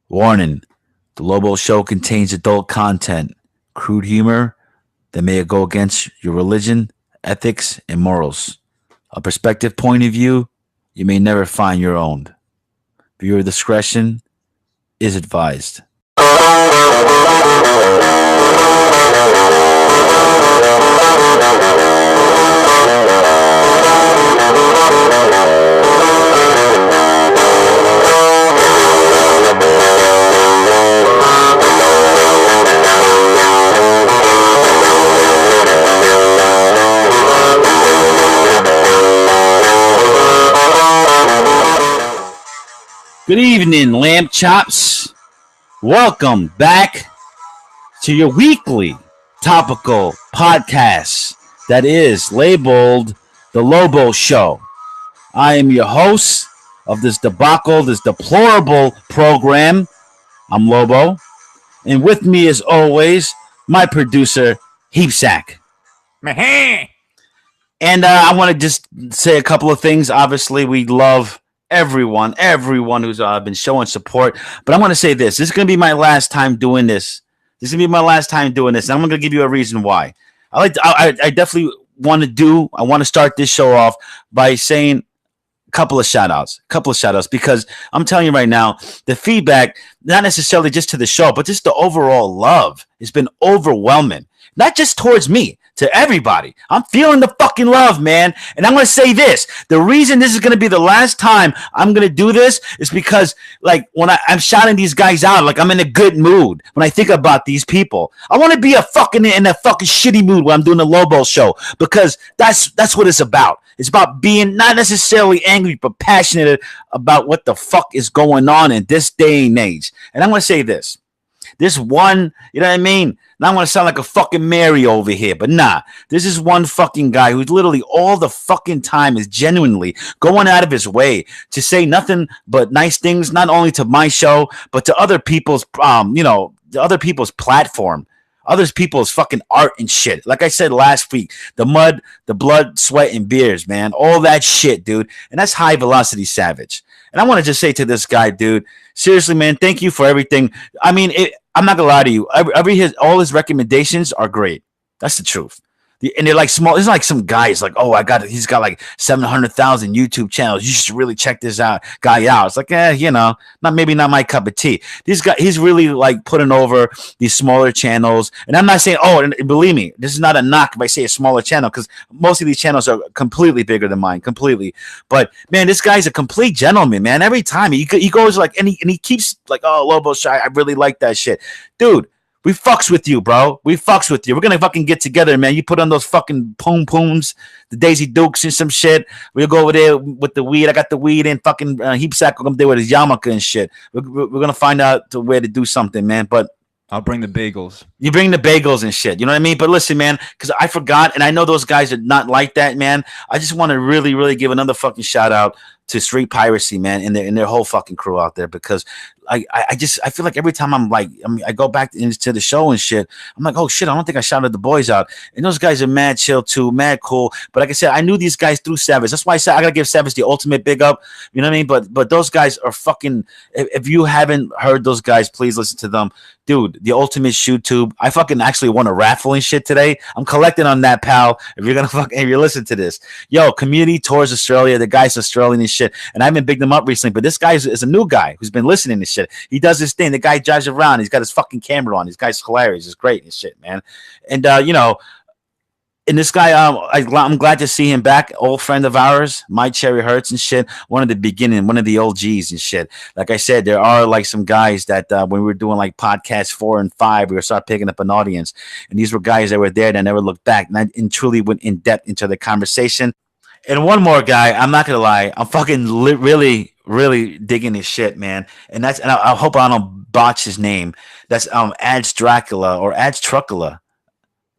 Warning: the Lobo Show contains adult content, crude humor that may go against your religion, ethics, and morals. A perspective point of view you may never find your own. Viewer discretion is advised. Good evening, lamb chops. Welcome back to your weekly topical podcast that is labeled The Lobo Show. I am your host of this debacle, this deplorable program. I'm Lobo. And with me, as always, my producer, Heapsack. And I want to just say a couple of things. Obviously, we love everyone who's been showing support. But I want to say this. This is going to be my last time doing this. And I'm going to give you a reason why. I definitely want to start this show off by saying a couple of shout outs because I'm telling you right now, the feedback, not necessarily just to the show, but just the overall love has been overwhelming. Not just towards me, to everybody. I'm feeling the fucking love, man. And I'm going to say this. The reason this is going to be the last time I'm going to do this is because, like, when I'm shouting these guys out, like, I'm in a good mood when I think about these people. I want to be in a fucking shitty mood when I'm doing the Lobo Show because that's what it's about. It's about being not necessarily angry, but passionate about what the fuck is going on in this day and age. And I'm going to say this. This one, you know what I mean? Now I'm going to sound like a fucking Mary over here, but nah. This is one fucking guy who's literally all the fucking time is genuinely going out of his way to say nothing but nice things, not only to my show, but to other people's, to other people's platform, other people's fucking art and shit. Like I said last week, the mud, the blood, sweat, and beers, man. All that shit, dude. And that's High Velocity Savage. And I want to just say to this guy, dude, seriously, man, thank you for everything. I mean, I'm not gonna lie to you. All his recommendations are great. That's the truth. And they're like small. It's like some guys like, oh, he's got like 700,000 YouTube channels. You should really check this guy out. It's like, maybe not my cup of tea. This guy, he's really like putting over these smaller channels. And I'm not saying, and believe me, this is not a knock if I say a smaller channel because most of these channels are completely bigger than mine, completely. But man, this guy's a complete gentleman, man. Every time he goes like, and he keeps like, oh, Lobo Shy, I really like that shit, dude. We fucks with you, bro. We're going to fucking get together, man. You put on those fucking poom-pooms, the Daisy Dukes and some shit. We'll go over there with the weed. I got the weed and fucking Heapsack will come there with his yarmulke and shit. We're going to find out a way to do something, man. But I'll bring the bagels. You bring the bagels and shit. You know what I mean? But listen, man, because I forgot, and I know those guys are not like that, man. I just want to really, really give another fucking shout out to Street Piracy, man, and their whole fucking crew out there because I feel like every time I go back into the show and shit, I'm like, oh shit, I don't think I shouted the boys out. And those guys are mad chill too, mad cool. But like I said, I knew these guys through Savage. That's why I said I gotta give Savage the ultimate big up. You know what I mean? But those guys are fucking. If you haven't heard those guys, please listen to them. Dude, the ultimate shoe tube. I fucking actually won a raffle and shit today. I'm collecting on that, pal. If you're listening to this, yo, Community Tours Australia. The guy's Australian and shit, and I haven't bigged them up recently. But this guy is a new guy who's been listening to shit. He does his thing. The guy drives around. He's got his fucking camera on. This guy's hilarious. He's great and shit, man. And and this guy, I'm glad to see him back. Old friend of ours, My Cherry Hurts and shit. One of the beginning, one of the OGs and shit. Like I said, there are like some guys that when we were doing like podcasts 4 and 5, we were start picking up an audience. And these were guys that were there that never looked back and truly went in depth into the conversation. And one more guy, I'm not gonna lie, I'm fucking really, really digging his shit, man. And I hope I don't botch his name. That's Ads Dracula or Ads Truckula.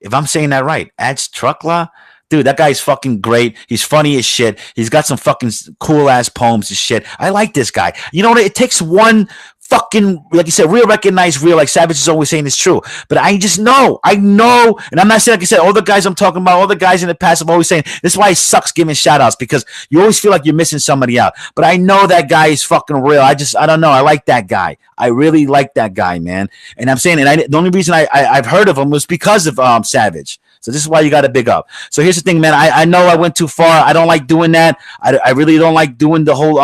If I'm saying that right, Ads Truckla, dude, that guy's fucking great. He's funny as shit. He's got some fucking cool ass poems and shit. I like this guy. You know what? It takes one fucking, like you said, real recognize real, like Savage is always saying is true. But I know, and I'm not saying, like I said, all the guys I'm talking about, all the guys in the past, I'm always saying this is why it sucks giving shout outs, because you always feel like you're missing somebody out. But I know that guy is fucking real. I don't know. I like that guy. I really like that guy, man. And I'm saying, and the only reason I've heard of him was because of Savage. So this is why you got to big up. So here's the thing, man. I know I went too far. I don't like doing that. I really don't like doing the whole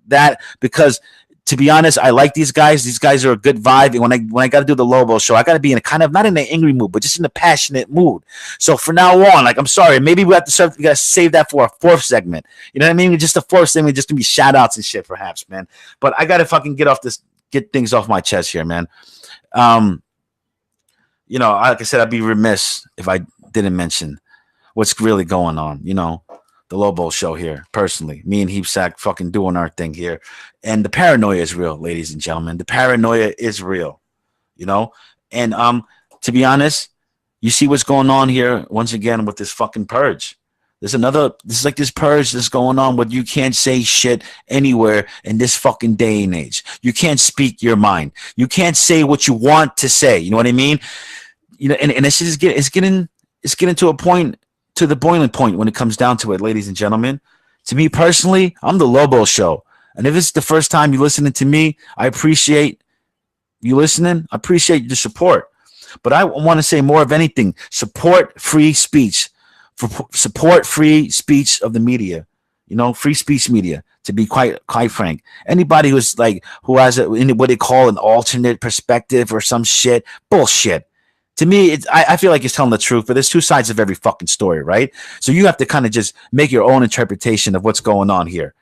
that, because to be honest, I like these guys. These guys are a good vibe. And when I got to do the Lobo show, I got to be in a kind of, not in an angry mood, but just in a passionate mood. So from now on, like, I'm sorry, maybe we got to save that for a fourth segment. You know what I mean? Just a fourth segment, just gonna be shout outs and shit, perhaps, man. But I got to fucking get things off my chest here, man. Like I said, I'd be remiss if I didn't mention what's really going on. The Lobo show here, personally. Me and Heapsack fucking doing our thing here. And the paranoia is real, ladies and gentlemen. The paranoia is real, And to be honest, you see what's going on here once again with this fucking purge. This is like this purge that's going on where you can't say shit anywhere in this fucking day and age. You can't speak your mind. You can't say what you want to say. You know what I mean? And it's just getting to a point, to the boiling point when it comes down to it, ladies and gentlemen. To me personally, I'm the Lobo show. And if it's the first time you're listening to me, I appreciate you listening. I appreciate your support. But I want to say more of anything. Support free speech. Support free speech of the media. Free speech media, to be quite frank. Anybody who has what they call an alternate perspective or some shit, bullshit. To me, I feel like it's telling the truth, but there's two sides of every fucking story, right? So you have to kind of just make your own interpretation of what's going on here.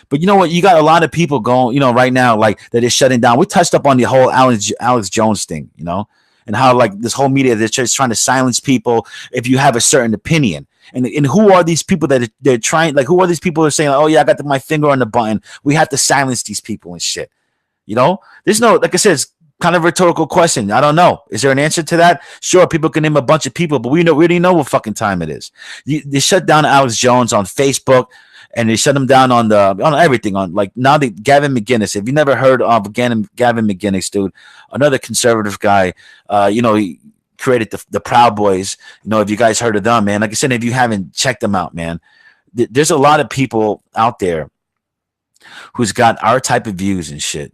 But you know what? You got a lot of people going, right now, like, that is shutting down. We touched up on the whole Alex Jones thing, and how, like, this whole media, they're just trying to silence people if you have a certain opinion. And who are these people that they're trying, like, who are these people that are saying, oh, yeah, I got my finger on the button. We have to silence these people and shit. There's no, like I said, it's kind of rhetorical question. I don't know. Is there an answer to that? Sure, people can name a bunch of people, but we already know what fucking time it is. They shut down Alex Jones on Facebook, and they shut him down on everything. On, like, now Gavin McInnes. If you never heard of Gavin McInnes, dude, another conservative guy. He created the Proud Boys. If you guys heard of them, man. Like I said, if you haven't, checked them out, man. There's a lot of people out there who's got our type of views and shit,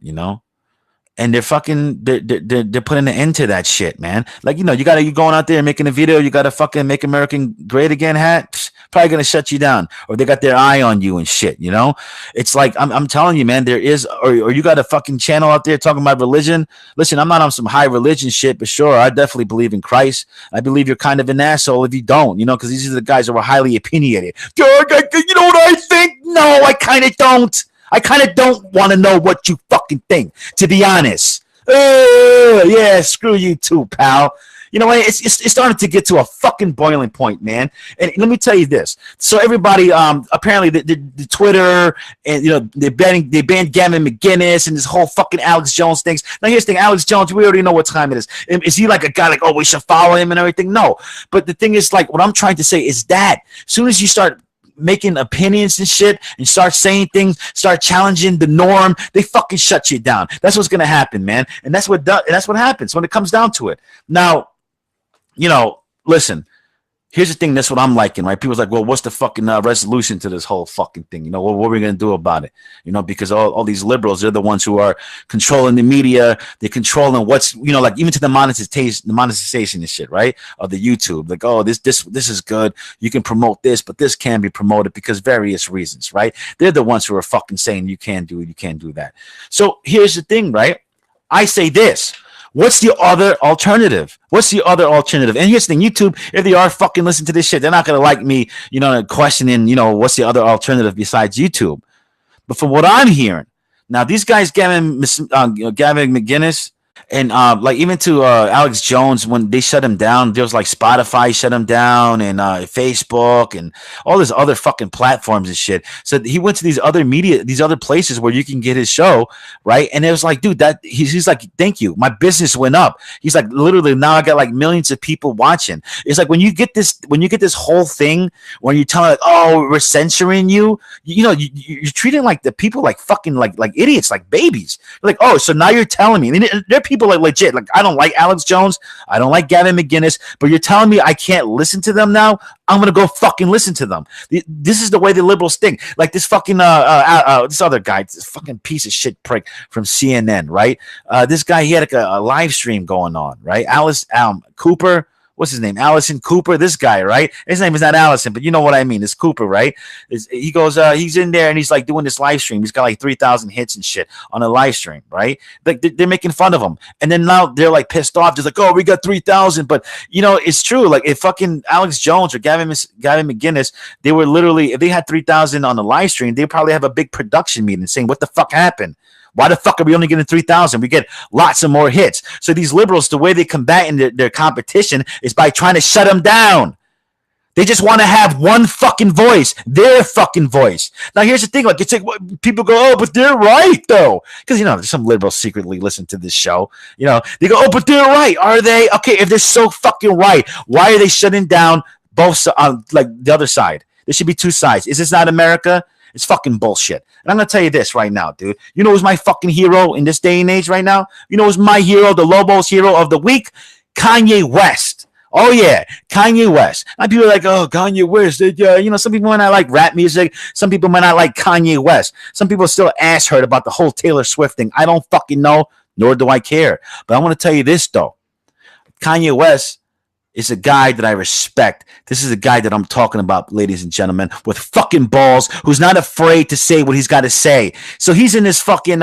and they're fucking they're putting an end to that shit, man. Like, you going out there and making a video, you got a fucking Make America Great Again hat, psh, probably gonna shut you down, or they got their eye on you and shit. It's like, I'm telling you, man, there is, or you got a fucking channel out there talking about religion. Listen, I'm not on some high religion shit, but sure, I definitely believe in Christ. I believe you're kind of an asshole if you don't, because these are the guys who are highly opinionated. You know what I think? No, I kind of don't. I kind of don't want to know what you fucking think, to be honest. Yeah, screw you too, pal. It's starting to get to a fucking boiling point, man. And let me tell you this. So everybody, apparently the Twitter, and they banned Gavin McInnes and this whole fucking Alex Jones things. Now here's the thing, Alex Jones, we already know what time it is. Is he like a guy like, oh, we should follow him and everything? No. But the thing is, like, what I'm trying to say is that as soon as you start making opinions and shit and start saying things, start challenging the norm, they fucking shut you down. That's what's gonna happen, man. And that's what happens when it comes down to it. Now, listen, here's the thing. That's what I'm liking, right? People's like, well, what's the fucking resolution to this whole fucking thing? What are we going to do about it? Because all these liberals, they're the ones who are controlling the media. They're controlling what's, like, even to the monetization and shit, right? Of the YouTube. Like, oh, this is good. You can promote this, but this can't be promoted because various reasons, right? They're the ones who are fucking saying you can't do that. So here's the thing, right? I say this. What's the other alternative? And here's the thing, YouTube, if they are fucking listening to this shit, they're not going to like me, questioning, what's the other alternative besides YouTube. But from what I'm hearing, now these guys, Gavin McInnes, And like even to Alex Jones, when they shut him down, there was like Spotify shut him down, and Facebook, and all these other fucking platforms and shit. So he went to these other media, these other places where you can get his show, right? And it was like, dude, that he's like, thank you, my business went up. He's like, literally now I got like millions of people watching. It's like when you get this whole thing when you're telling like, oh, we're censoring you, you're treating like the people like fucking like idiots, like babies. Like, oh, so now you're telling me, and there are people like legit, like I don't like Alex Jones, I don't like Gavin McInnes, but you're telling me I can't listen to them now? I'm gonna go fucking listen to them. This is the way the liberals think. Like this fucking this other guy, this fucking piece of shit prick from CNN, right? This guy, he had like a live stream going on, right? Alice Cooper. What's his name? Allison Cooper. This guy, right? His name is not Allison, but you know what I mean. It's Cooper, right? He goes, he's in there and he's like doing this live stream. He's got like 3,000 hits and shit on a live stream, right? Like they're making fun of him, and then now they're like pissed off, just like, oh, we got 3,000. But it's true. Like if fucking Alex Jones or Gavin McInnes, they were literally, if they had 3,000 on the live stream, they probably have a big production meeting saying, what the fuck happened? Why the fuck are we only getting 3,000? We get lots of more hits. So these liberals, the way they combat in their competition is by trying to shut them down. They just want to have one fucking voice, their fucking voice. Now, here's the thing. Like, it's like people go, oh, but they're right, though. Because, there's some liberals secretly listen to this show. They go, oh, but they're right. Are they? Okay, if they're so fucking right, why are they shutting down both, like the other side? There should be two sides. Is this not America? It's fucking bullshit. And I'm going to tell you this right now, dude. You know who's my fucking hero in this day and age right now? You know who's my hero, the Lobo's hero of the week? Kanye West. Oh, yeah, Kanye West. And people are like, oh, Kanye West. Some people might not like rap music. Some people might not like Kanye West. Some people still ass hurt about the whole Taylor Swift thing. I don't fucking know, nor do I care. But I want to tell you this, though. Kanye West is a guy that I respect. This is a guy that I'm talking about, ladies and gentlemen, with fucking balls, who's not afraid to say what he's got to say. So he's in this fucking,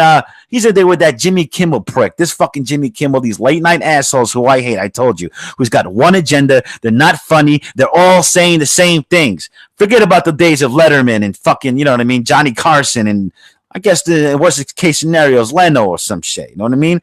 he's in there with that Jimmy Kimmel prick. This fucking Jimmy Kimmel, these late night assholes who I hate, I told you, who's got one agenda. They're not funny. They're all saying the same things. Forget about the days of Letterman and fucking, you know what I mean, Johnny Carson and I guess the worst case scenarios, Leno or some shit. You know what I mean?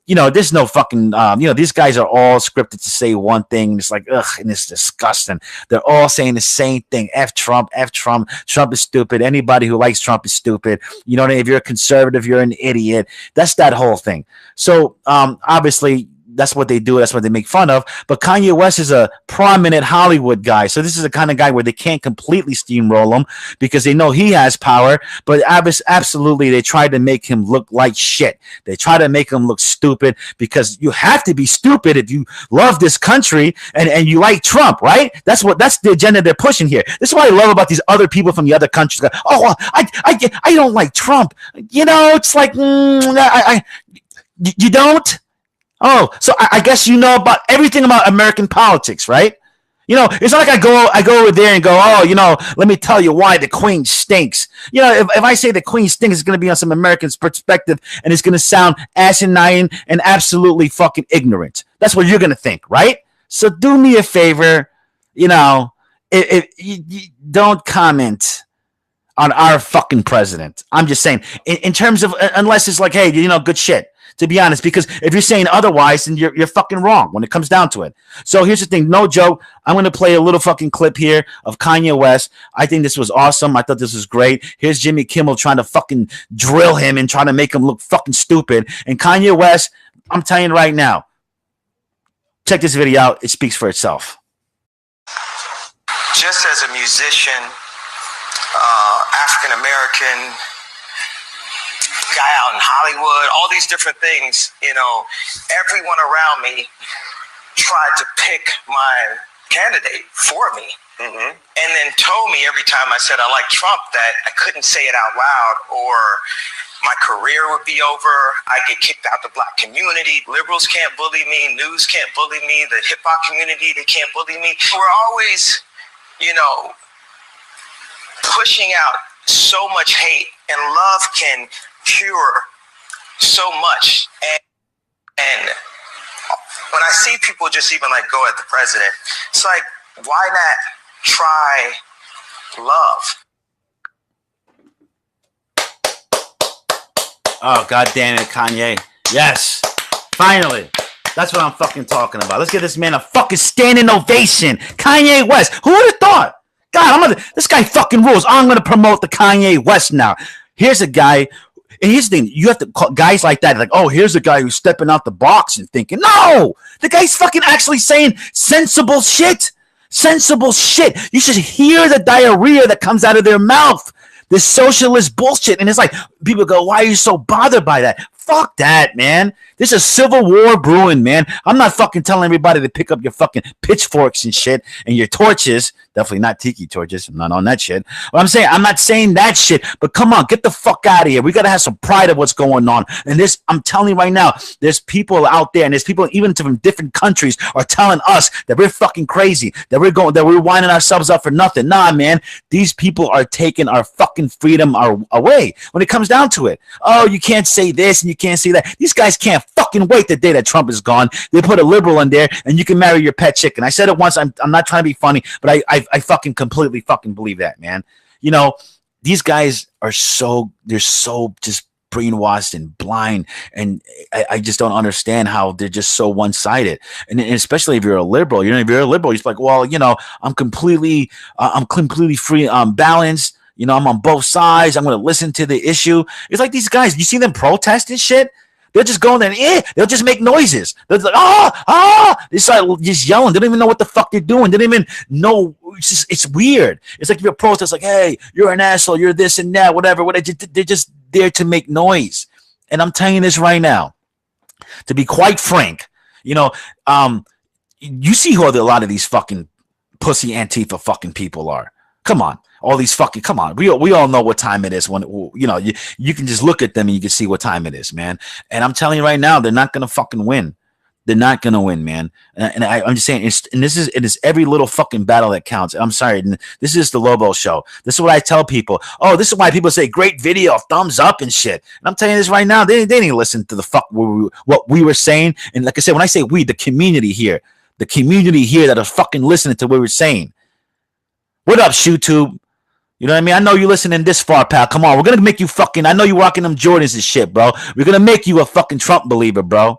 There's no fucking, these guys are all scripted to say one thing. It's like, ugh, and it's disgusting. They're all saying the same thing. F Trump, F Trump. Trump is stupid. Anybody who likes Trump is stupid. If you're a conservative, you're an idiot. That's that whole thing. So, obviously, that's what they do. That's what they make fun of. But Kanye West is a prominent Hollywood guy. So this is the kind of guy where they can't completely steamroll him because they know he has power. But absolutely, they try to make him look like shit. They try to make him look stupid because you have to be stupid if you love this country and you like Trump, right? That's the agenda they're pushing here. This is what I love about these other people from the other countries. Like, oh, well, I don't like Trump. It's like, you don't? Oh, so I guess you know about everything about American politics, right? It's not like I go over there and go, oh, let me tell you why the Queen stinks. If I say the Queen stinks, it's going to be on some American's perspective, and it's going to sound asinine and absolutely fucking ignorant. That's what you're going to think, right? So do me a favor, if you don't comment on our fucking president. I'm just saying, in terms of, unless it's like, hey, good shit. To be honest, because if you're saying otherwise, then you're fucking wrong when it comes down to it. So here's the thing, no joke. I'm going to play a little fucking clip here of Kanye West. I think this was awesome. I thought this was great. Here's Jimmy Kimmel trying to fucking drill him and trying to make him look fucking stupid. And Kanye West, I'm telling you right now, check this video out. It speaks for itself. Just as a musician, African-American, guy out in Hollywood, all these different things, everyone around me tried to pick my candidate for me. Mm-hmm. And then told me every time I said I like Trump that I couldn't say it out loud or my career would be over. I get kicked out the black community. Liberals can't bully me. News can't bully me. The hip hop community, they can't bully me. We're always, pushing out so much hate, and love can cure so much. And when I see people just even like go at the president, it's like, why not try love? Oh, God damn it, Kanye. Yes. Finally. That's what I'm fucking talking about. Let's give this man a fucking standing ovation. Kanye West. Who would have thought? God, this guy fucking rules. I'm gonna promote the Kanye West now. Here's a guy. And here's the thing: you have to call guys like that. Like, oh, here's a guy who's stepping out the box and thinking. No, the guy's fucking actually saying sensible shit. Sensible shit. You should hear the diarrhea that comes out of their mouth. This socialist bullshit. And it's like people go, why are you so bothered by that? Fuck that, man. There's a civil war brewing, man. I'm not fucking telling everybody to pick up your fucking pitchforks and shit and your torches. Definitely not tiki torches. I'm not on that shit. What I'm saying, I'm not saying that shit, but come on, get the fuck out of here. We got to have some pride of what's going on. And this, I'm telling you right now, there's people out there and there's people even from different countries are telling us that we're fucking crazy, that we're winding ourselves up for nothing. Nah, man, these people are taking our fucking freedom away when it comes down to it. Oh, you can't say this and you can't say that. These guys can't fucking wait the day that Trump is gone. They put a liberal in there and you can marry your pet chicken. I said it once. I'm not trying to be funny, but I fucking completely fucking believe that, man. You know, these guys are they're so just brainwashed and blind, and I just don't understand how they're just so one-sided. And especially if you're a liberal, if you're a liberal, you're like, well, I'm completely free, balanced. I'm on both sides. I'm going to listen to the issue. It's like these guys, you see them protest and shit. They'll just go in there and they'll just make noises. They're like, they start just yelling. They don't even know what the fuck they're doing. They don't even know. It's weird. It's like if you're protest, like, hey, you're an asshole. You're this and that, whatever. They're just there to make noise. And I'm telling you this right now, to be quite frank, you see who a lot of these fucking pussy Antifa fucking people are. Come on. All these fucking, come on. We all know what time it is when, you can just look at them and you can see what time it is, man. And I'm telling you right now, they're not going to fucking win. They're not going to win, man. And I'm just saying, it is every little fucking battle that counts. I'm sorry. This is the Lobo show. This is what I tell people. Oh, this is why people say great video, thumbs up and shit. And I'm telling you this right now. They didn't listen to the fuck what we were saying. And like I said, when I say we, the community here that are fucking listening to what we're saying. What up, ShoeTube? You know what I mean? I know you listening this far, pal. Come on. We're going to make you fucking, I know you rocking them Jordans and shit, bro. We're going to make you a fucking Trump believer, bro.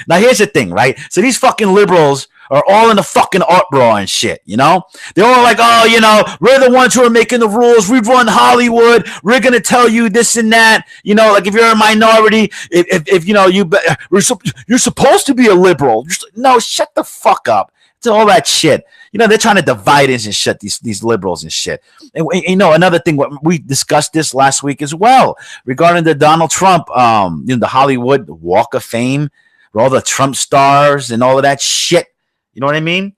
Now, here's the thing, right? So these fucking liberals are all in the fucking uproar and shit, They're all like, oh, we're the ones who are making the rules. We run Hollywood. We're going to tell you this and that. Like if you're a minority, you're supposed to be a liberal. No, shut the fuck up. It's all that shit. They're trying to divide us and shit, these liberals and shit. And another thing, we discussed this last week as well regarding the Donald Trump, the Hollywood Walk of Fame, where all the Trump stars and all of that shit. You know what I mean?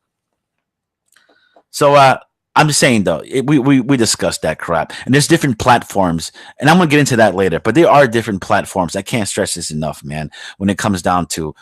So I'm just saying though, we discussed that crap, and there's different platforms, and I'm gonna get into that later. But there are different platforms. I can't stress this enough, man. When it comes down to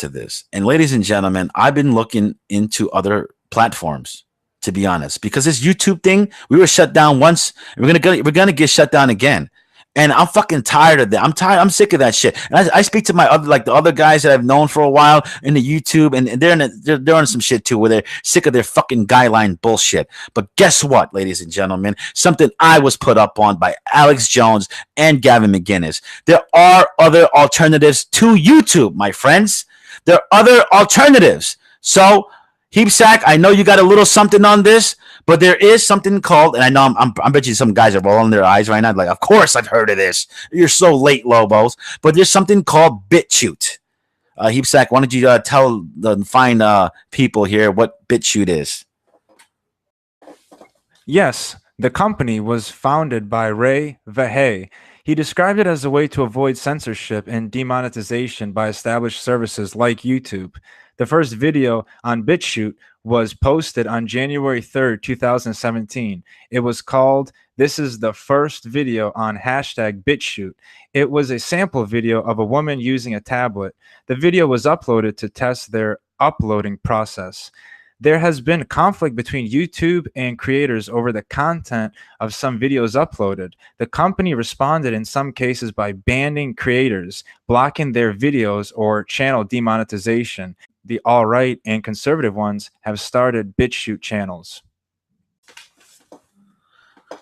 this. And ladies and gentlemen, I've been looking into other platforms, to be honest, because this YouTube thing, we were shut down once, and we're gonna get shut down again. And I'm fucking tired of that. I'm sick of that shit. And I speak to the other guys that I've known for a while in the YouTube, and they're on some shit too, where they're sick of their fucking guideline bullshit. But guess what, ladies and gentlemen? Something I was put up on by Alex Jones and Gavin McInnes. There are other alternatives to YouTube, my friends. There are other alternatives. So, Heapsack, I know you got a little something on this, but there is something called, and I know I bet you some guys are rolling their eyes right now, like, of course I've heard of this. You're so late, Lobos. But there's something called BitChute. Heapsack, why don't you tell the fine people here what BitChute is? Yes, the company was founded by Ray Vahey. He described it as a way to avoid censorship and demonetization by established services like YouTube. The first video on BitChute was posted on January 3rd, 2017. It was called, "This is the first video on #BitChute." It was a sample video of a woman using a tablet. The video was uploaded to test their uploading process. There has been conflict between YouTube and creators over the content of some videos uploaded. The company responded in some cases by banning creators, blocking their videos, or channel demonetization. The alt-right and conservative ones have started BitChute channels.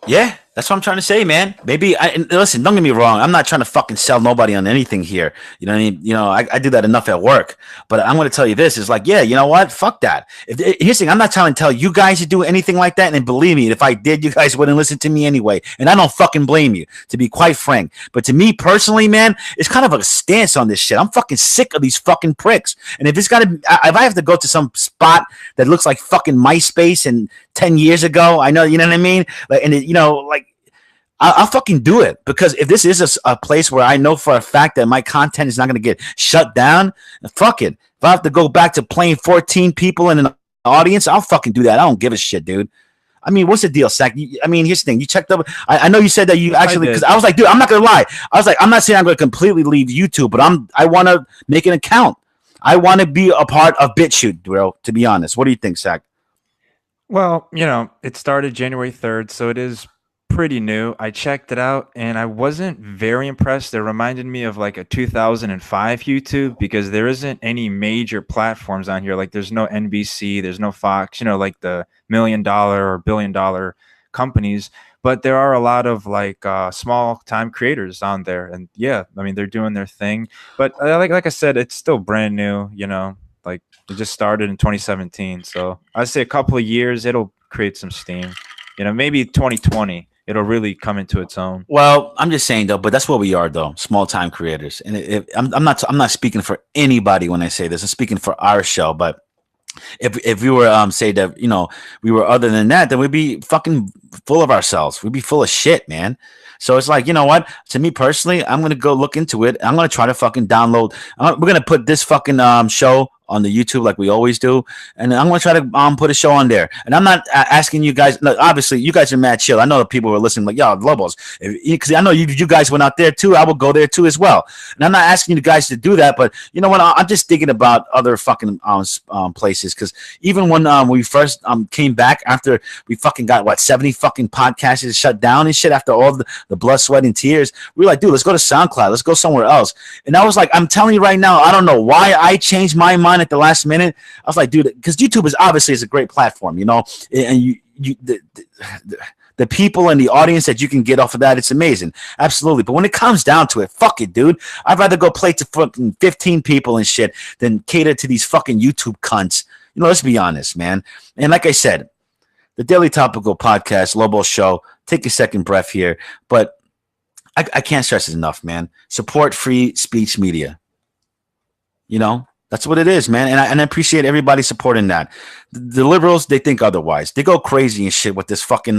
Yeah, That's what I'm trying to say, man. Maybe and listen. Don't get me wrong. I'm not trying to fucking sell nobody on anything here. You know what I mean? You know, I do that enough at work. But I'm going to tell you this: is like, yeah, you know what? Fuck that. Here's the thing: I'm not trying to tell you guys to do anything like that. And believe me, if I did, you guys wouldn't listen to me anyway. And I don't fucking blame you, to be quite frank. But to me personally, man, it's kind of a stance on this shit. I'm fucking sick of these fucking pricks. And if it's got to, if I have to go to some spot that looks like fucking MySpace and 10 years ago, I know, you know what I mean? Like, and you know, like. I'll fucking do it because if this is a place where I know for a fact that my content is not going to get shut down, fuck it. If I have to go back to playing 14 people in an audience, I'll fucking do that. I don't give a shit, dude. I mean, what's the deal, Sack? I mean, here's the thing. You checked up. I know you said that you actually, because I was like, dude, I'm not going to lie. I was like, I'm not saying I'm going to completely leave YouTube, but I want to make an account. I want to be a part of BitChute, bro, to be honest. What do you think, Sack? Well, you know, it started January 3rd, so it is pretty new. I checked it out and I wasn't very impressed. It reminded me of like a 2005 YouTube because there isn't any major platforms on here. Like there's no NBC, there's no Fox, you know, like the $1,000,000 or $1 billion companies. But there are a lot of like small time creators on there. And yeah, I mean, they're doing their thing. But like I said, it's still brand new, you know, like it just started in 2017. So I'd say a couple of years, it'll create some steam. You know, maybe 2020 it'll really come into its own. Well, I'm just saying though, but that's what we are though, small time creators. And I'm not speaking for anybody when I say this. I'm speaking for our show. But if we were say that, you know, we were other than that, then we'd be fucking full of ourselves. We'd be full of shit, man. So it's like, you know what? To me personally, I'm gonna go look into it. I'm gonna try to fucking download. We're gonna put this fucking show on the YouTube like we always do, and I'm gonna try to put a show on there. And I'm not asking you guys. Look, obviously, you guys are mad chill. I know the people who are listening, like, yo, Lobos, because I know you guys went out there too. I will go there too as well. And I'm not asking you guys to do that, but you know what? I'm just thinking about other fucking places, because even when we first came back after we fucking got 70 fucking podcasts shut down and shit after all the blood, sweat, and tears, we were like, dude, let's go to SoundCloud. Let's go somewhere else. And I was like, I'm telling you right now, I don't know why I changed my mind at the last minute. I was like, dude, because YouTube is obviously a great platform, you know, and the people and the audience that you can get off of that, it's amazing. Absolutely. But when it comes down to it, fuck it, dude. I'd rather go play to fucking 15 people and shit than cater to these fucking YouTube cunts. You know, let's be honest, man. And like I said, the Daily Topical Podcast, Lobo Show, take a second breath here. But I can't stress it enough, man. Support free speech media. You know? That's what it is, man. And I appreciate everybody supporting that. The liberals, they think otherwise. They go crazy and shit with this fucking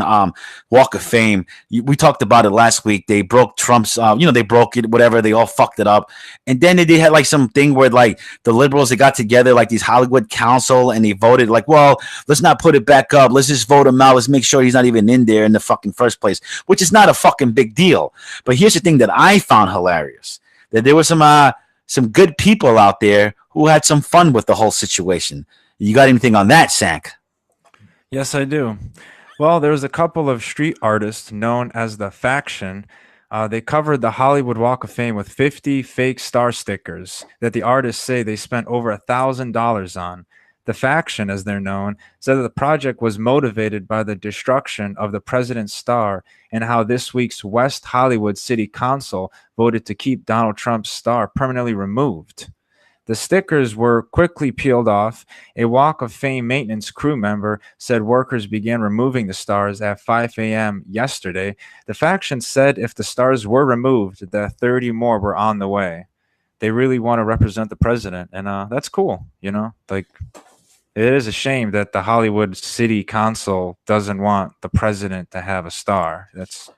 Walk of Fame. We talked about it last week. They broke Trump's, they broke it, whatever. They all fucked it up. And then they had like some thing where like the liberals, they got together like these Hollywood council and they voted like, well, let's not put it back up. Let's just vote him out. Let's make sure he's not even in there in the fucking first place, which is not a fucking big deal. But here's the thing that I found hilarious, that there were some good people out there who had some fun with the whole situation. You got anything on that, Sank? Yes, I do. Well, there's a couple of street artists known as the Faction. They covered the Hollywood Walk of Fame with 50 fake star stickers that the artists say they spent over $1,000 on. The Faction, as they're known, said that the project was motivated by the destruction of the president's star and how this week's West Hollywood City Council voted to keep Donald Trump's star permanently removed. The stickers were quickly peeled off. A Walk of Fame maintenance crew member said workers began removing the stars at 5 a.m. yesterday. The Faction said if the stars were removed, that 30 more were on the way. They really want to represent the president, and that's cool, you know? Like, it is a shame that the Hollywood City Council doesn't want the president to have a star. That's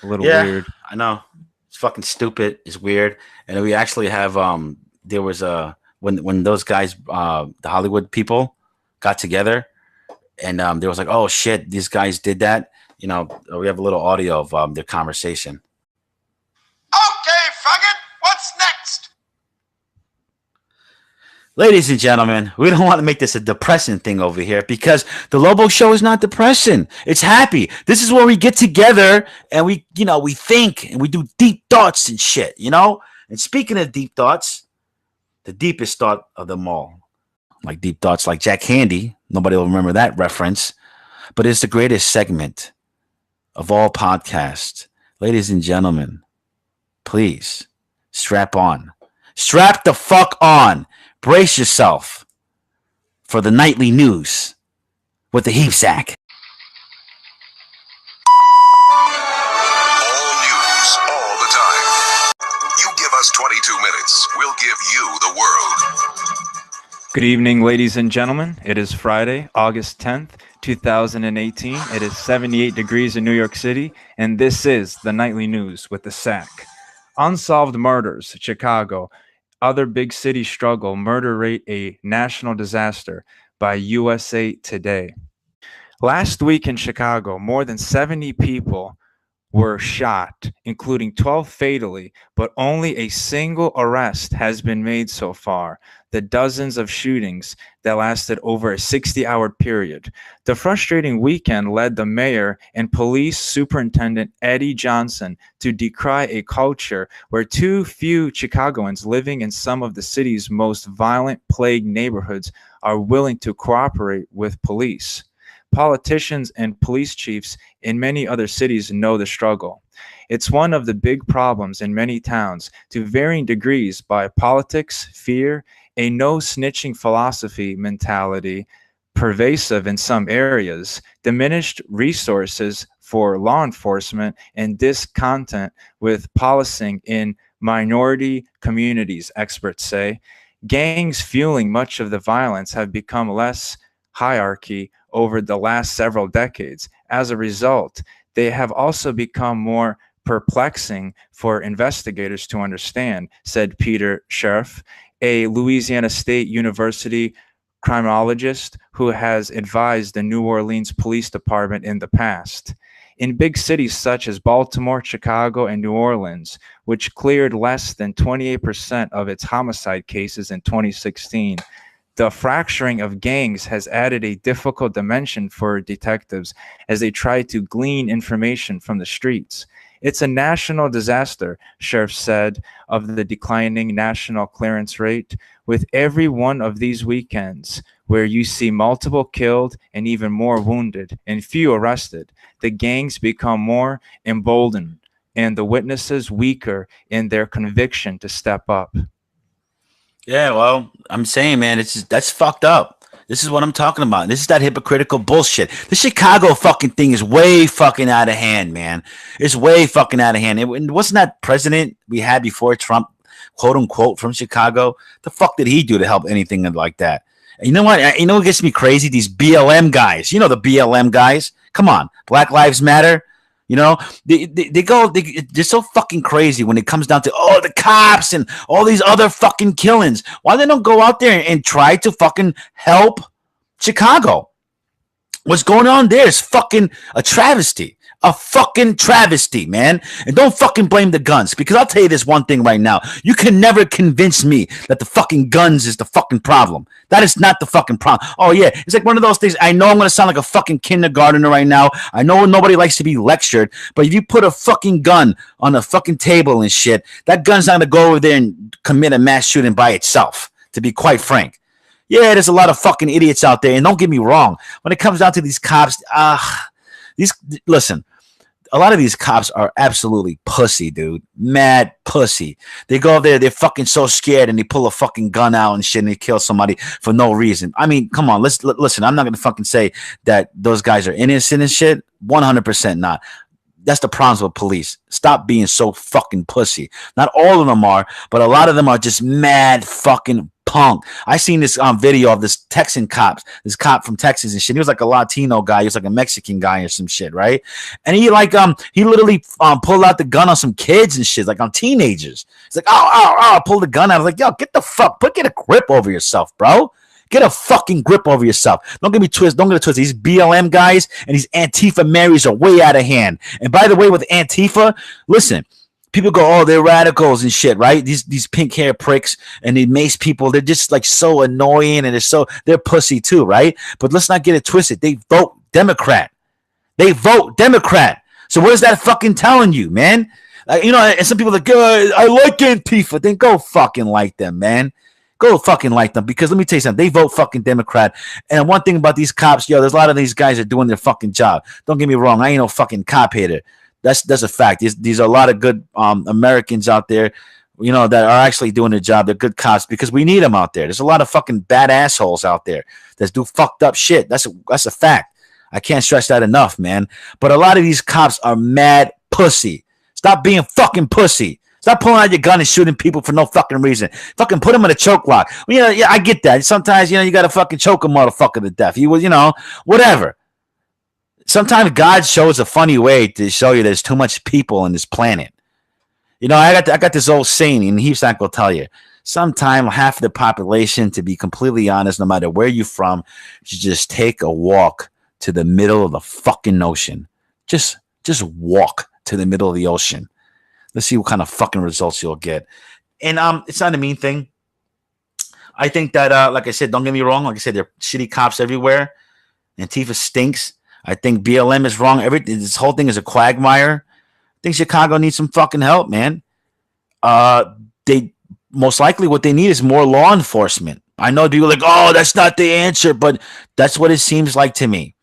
a little weird. I know. It's fucking stupid. It's weird. And we actually have there was when those guys the Hollywood people got together and there was like, oh shit, these guys did that. You know, we have a little audio of their conversation. Okay, faggot, what's next? Ladies and gentlemen, we don't want to make this a depressing thing over here because the Lobo Show is not depressing. It's happy. This is where we get together and we think and we do deep thoughts and shit, you know? And speaking of deep thoughts, the deepest thought of them all, like deep thoughts like Jack Handy, nobody will remember that reference, but it's the greatest segment of all podcasts. Ladies and gentlemen, please strap on. Strap the fuck on. Brace yourself for the nightly news with the heap sack. All news, all the time. You give us 22 minutes, we'll give you the world. Good evening, ladies and gentlemen. It is Friday, August 10th, 2018. It is 78 degrees in New York City, and this is the Nightly News with the Sack. Unsolved murders, Chicago. Other big cities struggle. Murder rate a national disaster by USA Today. Last week in Chicago, more than 70 people were shot, including 12 fatally, but only a single arrest has been made so far. The dozens of shootings that lasted over a 60-hour period. The frustrating weekend led the mayor and police superintendent Eddie Johnson to decry a culture where too few Chicagoans living in some of the city's most violent plagued neighborhoods are willing to cooperate with police. Politicians and police chiefs in many other cities know the struggle. It's one of the big problems in many towns, to varying degrees, by politics, fear, a no-snitching philosophy mentality, pervasive in some areas, diminished resources for law enforcement, and discontent with policing in minority communities, experts say. Gangs fueling much of the violence have become less hierarchy over the last several decades. As a result, they have also become more perplexing for investigators to understand, said Peter Sheriff, a Louisiana State University criminologist who has advised the New Orleans Police Department in the past. In big cities such as Baltimore, Chicago, and New Orleans, which cleared less than 28% of its homicide cases in 2016, the fracturing of gangs has added a difficult dimension for detectives as they try to glean information from the streets. It's a national disaster, Sheriff said, of the declining national clearance rate. With every one of these weekends where you see multiple killed and even more wounded and few arrested, the gangs become more emboldened and the witnesses weaker in their conviction to step up. Yeah, well, I'm saying, man, that's fucked up. This is what I'm talking about. This is that hypocritical bullshit. The Chicago fucking thing is way fucking out of hand, man. It's way fucking out of hand. It wasn't that president we had before Trump, quote unquote, from Chicago. The fuck did he do to help anything like that? And you know what? You know what gets me crazy? These BLM guys. You know the BLM guys. Come on, Black Lives Matter. You know, they're so fucking crazy when it comes down to, the cops and all these other fucking killings. Why they don't go out there and try to fucking help Chicago? What's going on there is fucking a travesty. A fucking travesty, man. And don't fucking blame the guns, because I'll tell you this one thing right now. You can never convince me that the fucking guns is the fucking problem. That is not the fucking problem. Oh, yeah. It's like one of those things. I know I'm going to sound like a fucking kindergartner right now. I know nobody likes to be lectured, but if you put a fucking gun on a fucking table and shit, that gun's not going to go over there and commit a mass shooting by itself, to be quite frank. Yeah, there's a lot of fucking idiots out there. And don't get me wrong. When it comes down to these cops, listen. A lot of these cops are absolutely pussy, dude. Mad pussy. They go there, they're fucking so scared, and they pull a fucking gun out and shit, and they kill somebody for no reason. I mean, come on, listen. I'm not gonna fucking say that those guys are innocent and shit. 100% not. That's the problems with police. Stop being so fucking pussy. Not all of them are, but a lot of them are just mad fucking punk. I seen this video of this Texan cop, this cop from Texas and shit. He was like a Latino guy. He was like a Mexican guy or some shit, right? And he literally pulled out the gun on some kids and shit, like on teenagers. He's like, pull the gun out. I was like, yo, get a grip over yourself, bro. Get a fucking grip over yourself. Don't get me twisted. Don't get it twisted. These BLM guys and these Antifa Marys are way out of hand. And by the way, with Antifa, listen, people go, they're radicals and shit, right? These pink hair pricks and they mace people. They're just like so annoying and they're pussy too, right? But let's not get it twisted. They vote Democrat. So what is that fucking telling you, man? And some people are like, I like Antifa. Then go fucking like them, man. go fucking like them, because let me tell you something. They vote fucking Democrat. And one thing about these cops, yo, there's a lot of these guys that are doing their fucking job. Don't get me wrong. I ain't no fucking cop hater. That's a fact. These are a lot of good Americans out there, that are actually doing their job. They're good cops because we need them out there. There's a lot of fucking bad assholes out there that do fucked up shit. That's a fact. I can't stress that enough, man. But a lot of these cops are mad pussy. Stop being fucking pussy. Stop pulling out your gun and shooting people for no fucking reason. Fucking put them in a choke lock. Well, yeah, I get that. Sometimes, you gotta fucking choke a motherfucker to death. He was, whatever. Sometimes God shows a funny way to show you there's too much people on this planet. I got this old saying, and he's not gonna tell you. Sometime half of the population, to be completely honest, no matter where you're from, should just take a walk to the middle of the fucking ocean. Just walk to the middle of the ocean. Let's see what kind of fucking results you'll get. And it's not a mean thing. I think that, like I said, don't get me wrong. Like I said, there are shitty cops everywhere. Antifa stinks. I think BLM is wrong. This whole thing is a quagmire. I think Chicago needs some fucking help, man. They most likely what they need is more law enforcement. I know people are like, oh, that's not the answer, but that's what it seems like to me.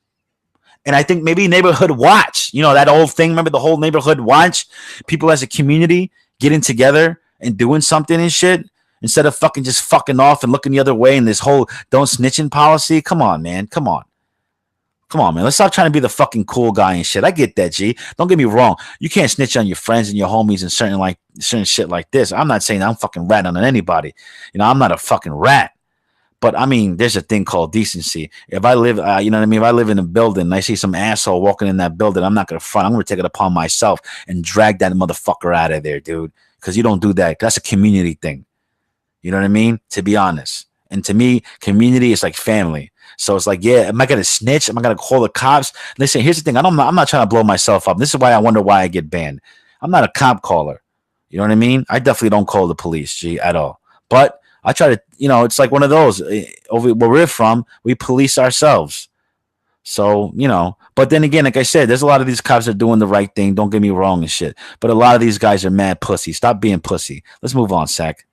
And I think maybe neighborhood watch, that old thing. Remember the whole neighborhood watch? People as a community getting together and doing something and shit instead of fucking just fucking off and looking the other way and this whole don't snitching policy. Come on, man. Come on, man. Let's stop trying to be the fucking cool guy and shit. I get that, G. Don't get me wrong. You can't snitch on your friends and your homies and certain shit like this. I'm not saying I'm fucking ratting on anybody. I'm not a fucking rat. But I mean, there's a thing called decency. If I live, you know what I mean? If I live in a building and I see some asshole walking in that building, I'm not going to front. I'm going to take it upon myself and drag that motherfucker out of there, dude. Because you don't do that. That's a community thing. You know what I mean? To be honest. And to me, community is like family. So it's like, yeah, am I going to snitch? Am I going to call the cops? Listen, here's the thing. I'm not trying to blow myself up. This is why I wonder why I get banned. I'm not a cop caller. You know what I mean? I definitely don't call the police, G, at all. But I try to, it's like one of those. Over where we're from, we police ourselves. So, but then again, like I said, there's a lot of these cops that are doing the right thing. Don't get me wrong and shit. But a lot of these guys are mad pussy. Stop being pussy. Let's move on, Sack.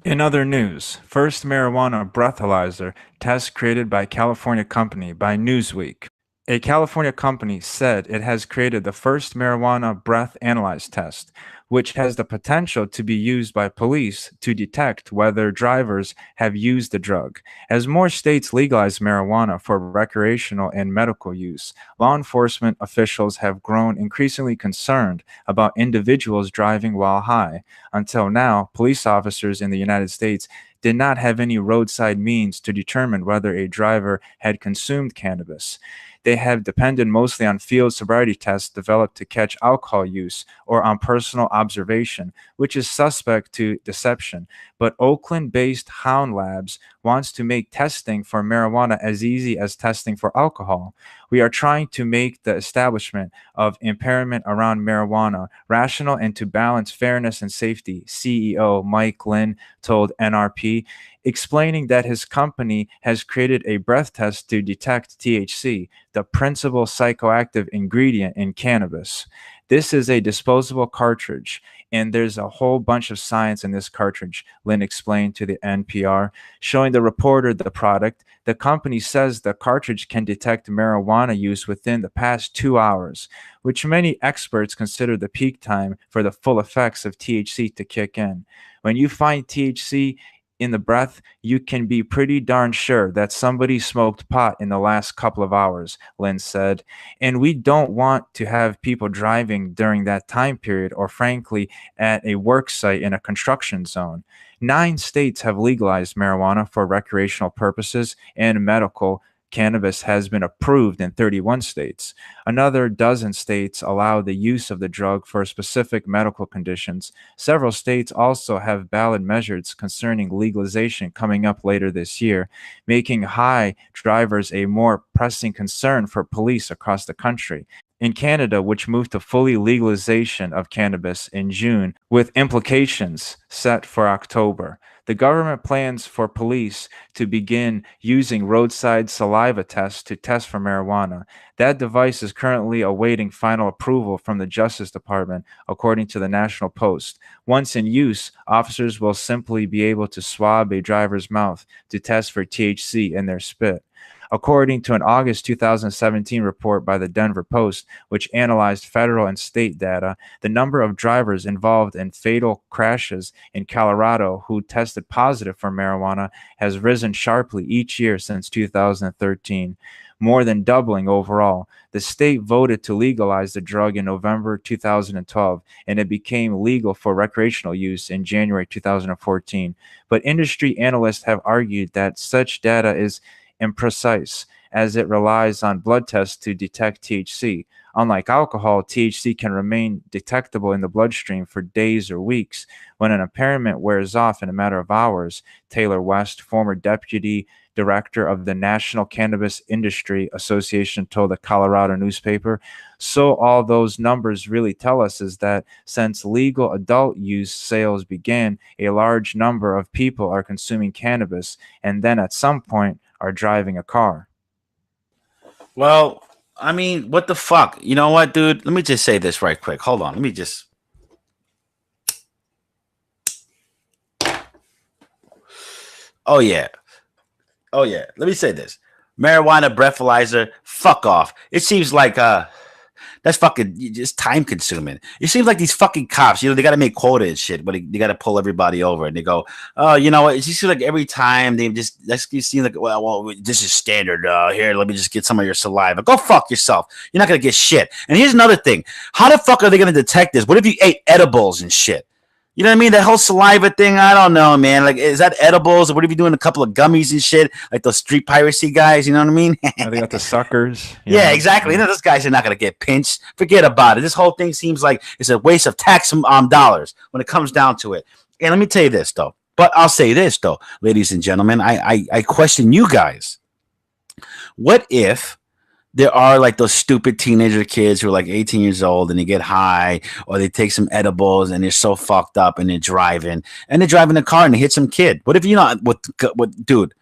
In other news, first marijuana breathalyzer test created by California company by Newsweek. A California company said it has created the first marijuana breath analyze test, which has the potential to be used by police to detect whether drivers have used the drug. As more states legalize marijuana for recreational and medical use, law enforcement officials have grown increasingly concerned about individuals driving while high. Until now, police officers in the United States did not have any roadside means to determine whether a driver had consumed cannabis. They have depended mostly on field sobriety tests developed to catch alcohol use or on personal observation, which is suspect to deception. But Oakland-based Hound Labs wants to make testing for marijuana as easy as testing for alcohol. We are trying to make the establishment of impairment around marijuana rational and to balance fairness and safety, CEO Mike Lynn told NRP, explaining that his company has created a breath test to detect THC, the principal psychoactive ingredient in cannabis. This is a disposable cartridge, and there's a whole bunch of science in this cartridge, Lynn explained to the NPR. Showing the reporter the product, the company says the cartridge can detect marijuana use within the past 2 hours, which many experts consider the peak time for the full effects of THC to kick in. When you find THC in the breath, you can be pretty darn sure that somebody smoked pot in the last couple of hours, Lynn said. And we don't want to have people driving during that time period or, frankly, at a work site in a construction zone. 9 states have legalized marijuana for recreational purposes and medical. Cannabis has been approved in 31 states. Another dozen states allow the use of the drug for specific medical conditions. Several states also have ballot measures concerning legalization coming up later this year, making high drivers a more pressing concern for police across the country. In Canada, which moved to fully legalization of cannabis in June, with implications set for October. The government plans for police to begin using roadside saliva tests to test for marijuana. That device is currently awaiting final approval from the Justice Department, according to the National Post. Once in use, officers will simply be able to swab a driver's mouth to test for THC in their spit. According to an August 2017 report by the Denver Post, which analyzed federal and state data, the number of drivers involved in fatal crashes in Colorado who tested positive for marijuana has risen sharply each year since 2013, more than doubling overall. The state voted to legalize the drug in November 2012, and it became legal for recreational use in January 2014. But industry analysts have argued that such data is imprecise, as it relies on blood tests to detect THC. Unlike alcohol, THC can remain detectable in the bloodstream for days or weeks. When an impairment wears off in a matter of hours, Taylor West, former deputy director of the National Cannabis Industry Association, told the Colorado newspaper. So all those numbers really tell us is that since legal adult use sales began, a large number of people are consuming cannabis and then at some point are driving a car. Well, I mean, what the fuck? You know what, dude? Let me just say this right quick. Hold on. Let me just. Oh, yeah. Oh, yeah. Let me say this. Marijuana breathalyzer, fuck off. It seems like that's fucking just time consuming. It seems like these fucking cops, they got to make quota and shit, but they got to pull everybody over and they go, oh, you know what? It just seems like every time that's seems like, well, this is standard. Here, let me just get some of your saliva. Go fuck yourself. You're not going to get shit. And here's another thing. How the fuck are they going to detect this? What if you ate edibles and shit? You know what I mean? That whole saliva thing, I don't know, man. Like, is that edibles? Or what if you're doing a couple of gummies and shit? Like those street piracy guys, you know what I mean? They got the suckers. Yeah, exactly. You know, those guys are not going to get pinched. Forget about it. This whole thing seems like it's a waste of tax dollars when it comes down to it. And let me tell you this, though. But I'll say this, though, ladies and gentlemen. I question you guys. What if there are like those stupid teenager kids who are like 18 years old and they get high or they take some edibles and they're so fucked up and they're driving a car and they hit some kid? What if dude,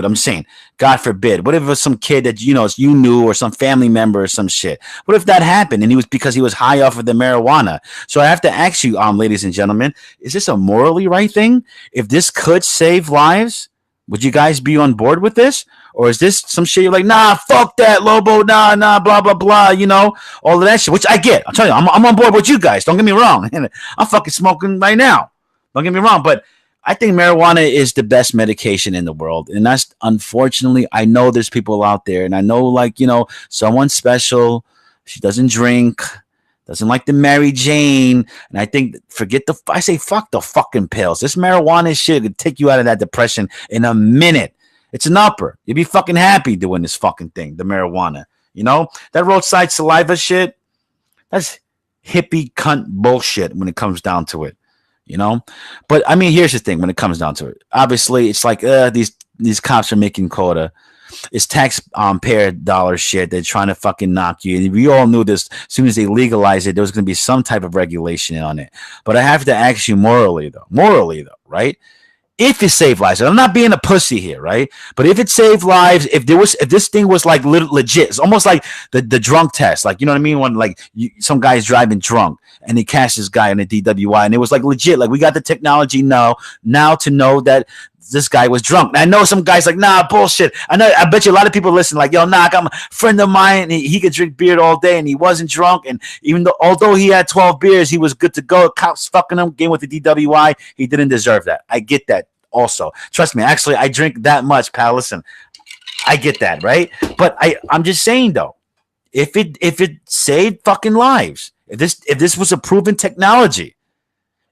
I'm saying, God forbid, what if it was some kid that, you knew or some family member or some shit? What if that happened and because he was high off of the marijuana? So I have to ask you, ladies and gentlemen, is this a morally right thing? If this could save lives, would you guys be on board with this? Or is this some shit you're like, nah, fuck that, Lobo, nah, blah, blah, blah, all of that shit, which I get. I'll tell you, I'm on board with you guys. Don't get me wrong. I'm fucking smoking right now. Don't get me wrong. But I think marijuana is the best medication in the world. And that's, unfortunately, I know there's people out there. And I know, someone special. She doesn't drink. Doesn't like the Mary Jane. And I think, fuck the fucking pills. This marijuana shit could take you out of that depression in a minute. It's an upper. You'd be fucking happy doing this fucking thing, the marijuana. That roadside saliva shit, that's hippie cunt bullshit when it comes down to it. But I mean, here's the thing when it comes down to it. Obviously, it's like these cops are making quota. It's taxpayer dollar shit. They're trying to fucking knock you. And we all knew this. As soon as they legalize it, there was going to be some type of regulation on it. But I have to ask you morally though, right? If it saved lives, I'm not being a pussy here, right? But if it saved lives, if this thing was like legit, it's almost like the drunk test, like, you know what I mean? When some guy's driving drunk and they catch this guy on a DWI and it was like legit, like we got the technology now to know that this guy was drunk. And I know some guys like, nah, bullshit. I bet you a lot of people listen like, yo, nah, I got a friend of mine. He could drink beer all day and he wasn't drunk. And although he had 12 beers, he was good to go. Cops fucking him, game with the DWI. He didn't deserve that. I get that also. Trust me. Actually, I drink that much, pal. Listen, I get that, right? But I'm just saying though, if it saved fucking lives, if this was a proven technology,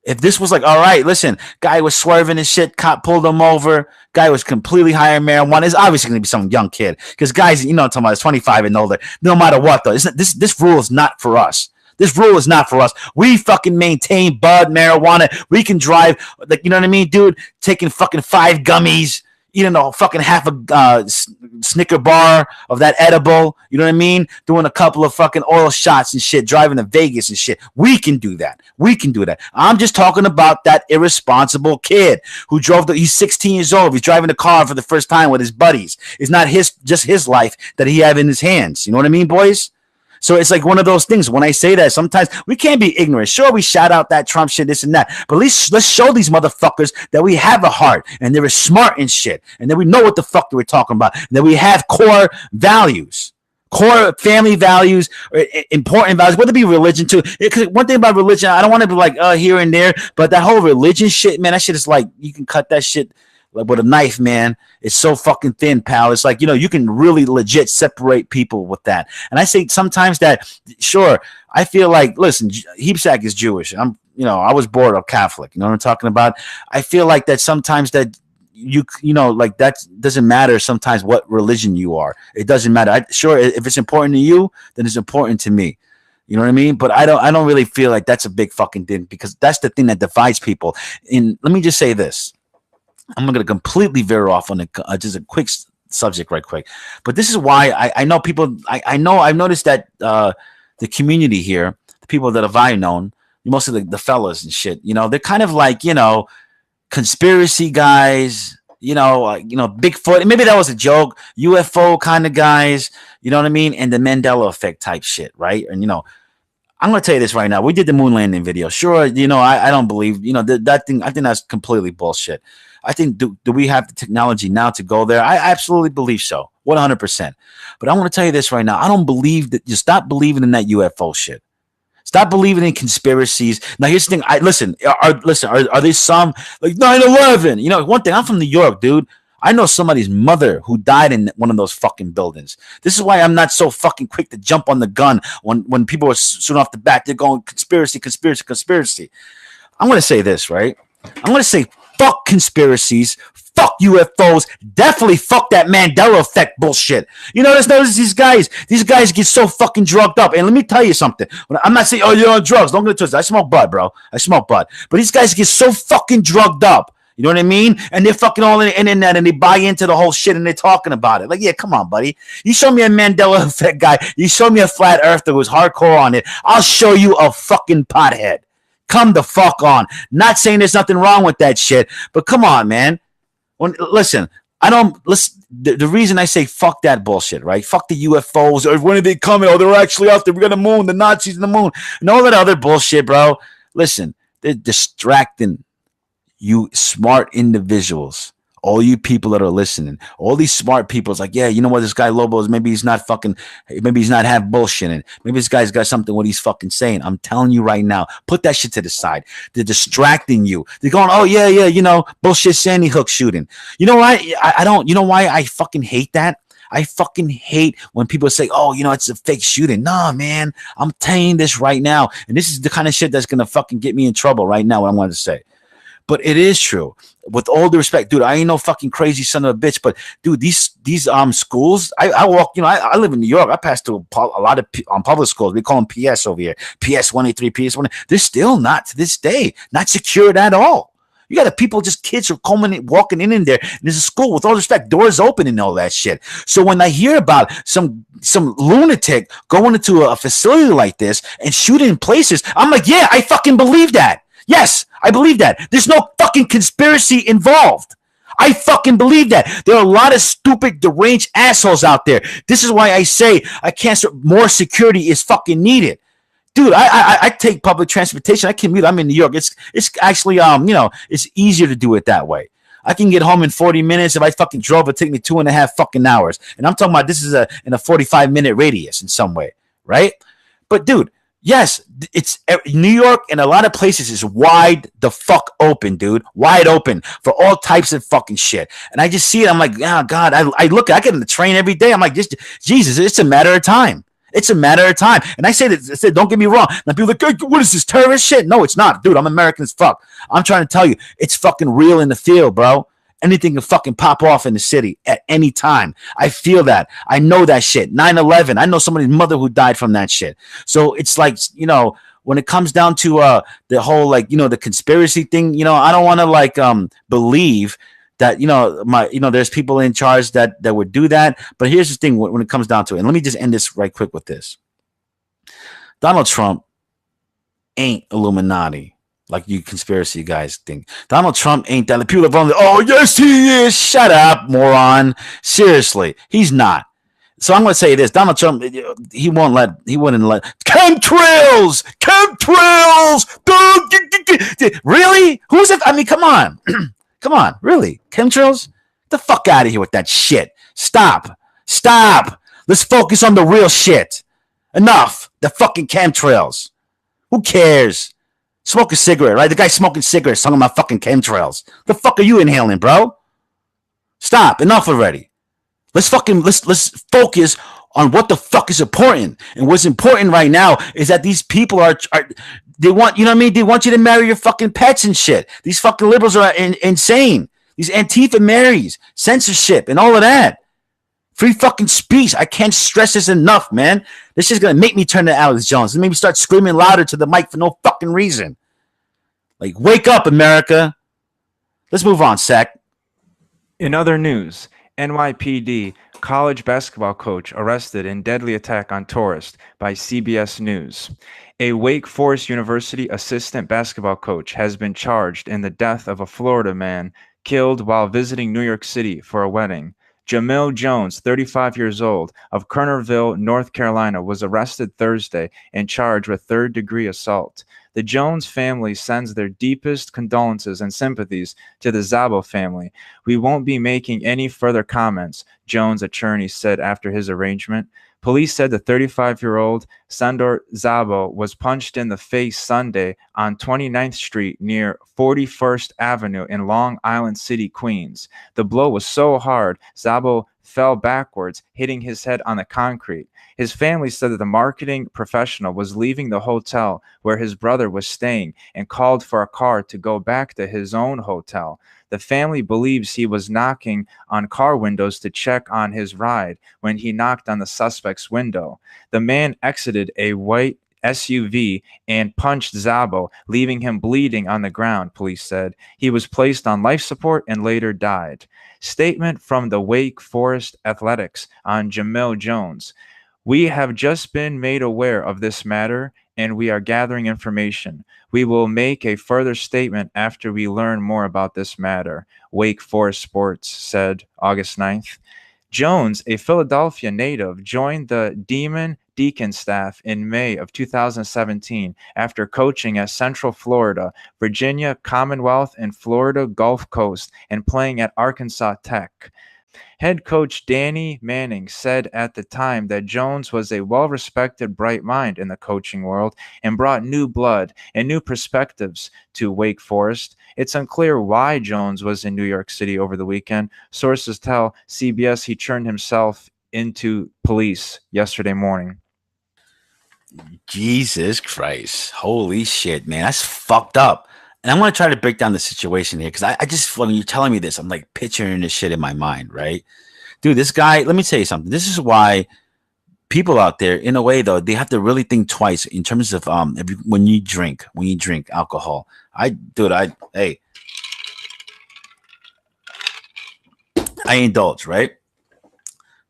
if this was like, all right, listen, guy was swerving and shit, cop pulled him over, guy was completely high on marijuana, it's obviously going to be some young kid. Because guys, I'm talking about, 25 and older, no matter what, though. This rule is not for us. This rule is not for us. We fucking maintain bud, marijuana. We can drive, like, you know what I mean, dude? Taking fucking 5 gummies, eating a fucking half a Snicker bar of that edible. You know what I mean? Doing a couple of fucking oil shots and shit, driving to Vegas and shit. We can do that. We can do that. I'm just talking about that irresponsible kid who he's 16 years old. He's driving a car for the first time with his buddies. It's not just his life that he have in his hands. You know what I mean, boys? So it's like one of those things. When I say that, sometimes we can't be ignorant. Sure, we shout out that Trump shit, this and that, but at least let's show these motherfuckers that we have a heart and they're smart and shit, and that we know what the fuck we're talking about, and that we have core values, core family values, or important values, whether it be religion too. Because one thing about religion, I don't want to be like here and there, but that whole religion shit, man, that shit is like you can cut that shit like with a knife, man. It's so fucking thin, pal. It's like, you can really legit separate people with that. And I say sometimes that, sure, I feel like, listen, Heapsack is Jewish. I was brought up Catholic. You know what I'm talking about? I feel like that sometimes that like that doesn't matter sometimes what religion you are. It doesn't matter. Sure, if it's important to you, then it's important to me. You know what I mean? But I don't really feel like that's a big fucking thing, because that's the thing that divides people. And let me just say this. I'm going to completely veer off on just a quick subject right quick. But this is why I know people, I've noticed that the community here, the people that I've known, most of the fellas and shit, they're kind of like, conspiracy guys, Bigfoot. And maybe that was a joke, UFO kind of guys, you know what I mean? And the Mandela effect type shit, right? And, I'm going to tell you this right now. We did the moon landing video. Sure, I don't believe, that thing. I think that's completely bullshit. I think, do we have the technology now to go there? I absolutely believe so, 100%. But I want to tell you this right now. I don't believe that. You stop believing in that UFO shit. Stop believing in conspiracies. Now, here's the thing. Are there some like 9/11? One thing. I'm from New York, dude. I know somebody's mother who died in one of those fucking buildings. This is why I'm not so fucking quick to jump on the gun when people are shooting off the bat. They're going conspiracy, conspiracy, conspiracy. I'm going to say this, right? I'm going to say fuck conspiracies, fuck UFOs, definitely fuck that Mandela effect bullshit. Notice these guys get so fucking drugged up. And let me tell you something. I'm not saying, oh, you're on drugs. Don't get it twisted. I smoke bud, bro. I smoke bud. But these guys get so fucking drugged up. You know what I mean? And they're fucking all in the internet and they buy into the whole shit and they're talking about it. Like, yeah, come on, buddy. You show me a Mandela effect guy. You show me a flat earther who's hardcore on it. I'll show you a fucking pothead. Come the fuck on. Not saying there's nothing wrong with that shit, but come on, man. Listen, the reason I say fuck that bullshit, right? Fuck the UFOs, or when are they coming? Oh, they're actually out there. We're gonna moon, the Nazis in the moon, and all that other bullshit, bro. Listen, they're distracting you smart individuals. All you people that are listening, all these smart people, it's like, yeah, you know what, this guy Lobo is, maybe he's not half bullshitting. Maybe this guy's got something what he's fucking saying. I'm telling you right now, put that shit to the side. They're distracting you. They're going, oh yeah, bullshit Sandy Hook shooting. You know what? I don't, you know why I fucking hate that? I fucking hate when people say, oh, it's a fake shooting. Nah, man, I'm telling you this right now. And this is the kind of shit that's going to fucking get me in trouble right now, what I wanted to say. But it is true. With all due respect, dude, I ain't no fucking crazy son of a bitch. But dude, these schools, I walk, I live in New York. I pass through a lot of public schools. We call them PS over here. PS 183, PS 1. They're still not to this day not secured at all. You got kids are walking in there. And there's a school, with all respect, doors open and all that shit. So when I hear about some lunatic going into a facility like this and shooting places, I'm like, yeah, I fucking believe that. Yes, I believe that. There's no fucking conspiracy involved. I fucking believe that. There are a lot of stupid, deranged assholes out there. This is why I say more security is fucking needed. Dude, I take public transportation. I commute. I'm in New York. It's actually it's easier to do it that way. I can get home in 40 minutes. If I fucking drove, it'd take me 2.5 fucking hours. And I'm talking about this is in a 45-minute radius in some way, right? But dude, yes, it's New York and a lot of places is wide the fuck open, dude. Wide open for all types of fucking shit. And I just see it. I'm like, oh, God, I get in the train every day. I'm like, Jesus, it's a matter of time. It's a matter of time. And I say that, don't get me wrong. Now people are like, hey, what is this, terrorist shit? No, it's not. Dude, I'm American as fuck. I'm trying to tell you, it's fucking real in the field, bro. Anything can fucking pop off in the city at any time. I feel that. I know that shit. 9/11. I know somebody's mother who died from that shit. So it's like, when it comes down to the whole, the conspiracy thing, I don't want to believe that there's people in charge that would do that. But here's the thing when it comes down to it, and let me just end this right quick with this. Donald Trump ain't Illuminati like you conspiracy guys think. Donald Trump ain't that. People are wrong. Oh yes, he is. Shut up, moron. Seriously, he's not. So I'm going to say this: Donald Trump, he wouldn't let chemtrails. Really? Who's it? I mean, come on, come on, really? Chemtrails? Get the fuck out of here with that shit. Stop. Let's focus on the real shit. Enough. The fucking chemtrails. Who cares? Smoke a cigarette, right? The guy smoking cigarettes talking about fucking chemtrails. The fuck are you inhaling, bro? Stop. Enough already. Let's focus on what the fuck is important. And what's important right now is that these people they want, you know what I mean? They want you to marry your fucking pets and shit. These fucking liberals are insane. These Antifa marries, censorship, and all of that. Free fucking speech. I can't stress this enough, man. This is going to make me turn to Alex Jones. And maybe start screaming louder to the mic for no fucking reason. Like, wake up, America. Let's move on, Sack. In other news, NYPD college basketball coach arrested in deadly attack on tourist by CBS News. A Wake Forest University assistant basketball coach has been charged in the death of a Florida man killed while visiting New York City for a wedding. Jamil Jones, 35 years old, of Kernerville, North Carolina, was arrested Thursday and charged with third-degree assault. The Jones family sends their deepest condolences and sympathies to the Szabo family. We won't be making any further comments, Jones' attorney said after his arraignment. Police said the 35-year-old Sandor Szabo was punched in the face Sunday on 29th Street near 41st Avenue in Long Island City, Queens. The blow was so hard, Szabo fell backwards, hitting his head on the concrete. His family said that the marketing professional was leaving the hotel where his brother was staying and called for a car to go back to his own hotel. The family believes he was knocking on car windows to check on his ride when he knocked on the suspect's window. The man exited a white SUV and punched Szabo, leaving him bleeding on the ground, police said. He was placed on life support and later died. Statement from the Wake Forest Athletics on Jamil Jones. We have just been made aware of this matter, and we are gathering information. We will make a further statement after we learn more about this matter, Wake Forest Sports said August 9th. Jones, a Philadelphia native, joined the Demon Deacon staff in May of 2017 after coaching at Central Florida, Virginia Commonwealth, and Florida Gulf Coast, and playing at Arkansas Tech. Head coach Danny Manning said at the time that Jones was a well-respected, bright mind in the coaching world and brought new blood and new perspectives to Wake Forest. It's unclear why Jones was in New York City over the weekend. Sources tell CBS he turned himself into police yesterday morning. Jesus Christ. Holy shit, man. That's fucked up. And I'm going to try to break down the situation here because I just, when you're telling me this, I'm like picturing this shit in my mind, right? Dude, this guy, let me tell you something. This is why people out there, in a way, though, they have to really think twice in terms of when you drink alcohol. I indulge, right?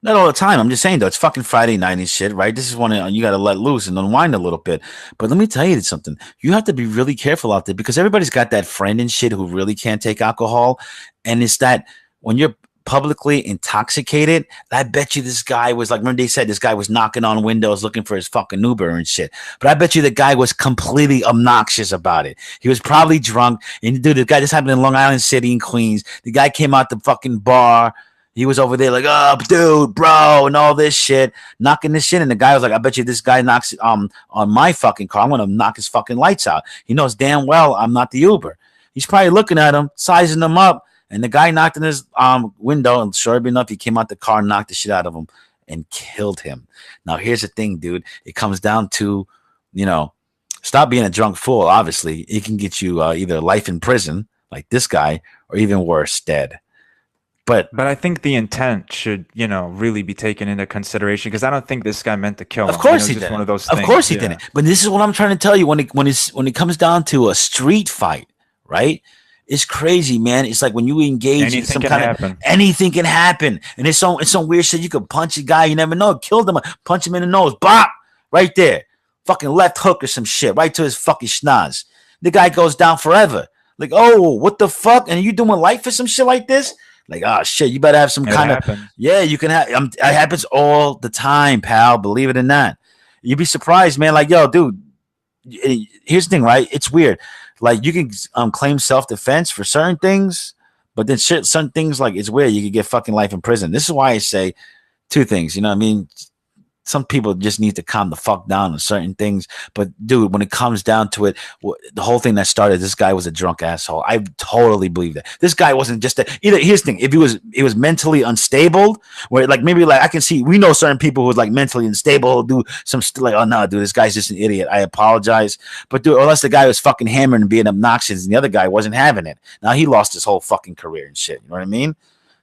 Not all the time. I'm just saying, though, it's fucking Friday night and shit, right? This is one you got to let loose and unwind a little bit. But let me tell you something. You have to be really careful out there because everybody's got that friend and shit who really can't take alcohol. And it's that when you're publicly intoxicated, I bet you this guy was like, remember they said this guy was knocking on windows looking for his fucking Uber and shit. But I bet you the guy was completely obnoxious about it. He was probably drunk. And dude, this happened in Long Island City in Queens. The guy came out the fucking bar. He was over there like, oh, dude, bro, and all this shit, knocking this shit. And the guy was like, I bet you this guy knocks on my fucking car. I'm going to knock his fucking lights out. He knows damn well I'm not the Uber. He's probably looking at him, sizing him up. And the guy knocked on his window. And sure enough, he came out the car, knocked the shit out of him and killed him. Now, here's the thing, dude. It comes down to, stop being a drunk fool. Obviously, it can get you either life in prison like this guy or even worse, dead. But I think the intent should, really be taken into consideration because I don't think this guy meant to kill him. Of course he didn't. One of those things. Of course he didn't. But this is what I'm trying to tell you. When it comes down to a street fight, right? It's crazy, man. It's like when you engage in Anything some can kind happen. of anything can happen, and it's some weird shit. You could punch a guy, you never know, kill them, punch him in the nose, bop, right there, fucking left hook or some shit, right to his fucking schnoz. The guy goes down forever. Like, oh, what the fuck? And you doing life for some shit like this? Like, oh shit, you better have some It kind of happens. yeah. You can have it happens all the time, pal. Believe it or not, you'd be surprised, man. Like, yo, dude. Here's the thing, right? It's weird. Like you can claim self defense for certain things, but then shit, certain things like it's weird. You could get fucking life in prison. This is why I say two things. You know what I mean? Some people just need to calm the fuck down on certain things. But dude, when it comes down to it, the whole thing that started, this guy was a drunk asshole. I totally believe that. This guy wasn't just either. Here's the thing: if he was mentally unstable, where like maybe like I can see we know certain people who's like mentally unstable who do some like oh no, dude, this guy's just an idiot. I apologize, but dude, unless the guy was fucking hammered and being obnoxious, and the other guy wasn't having it. Now he lost his whole fucking career and shit. You know what I mean?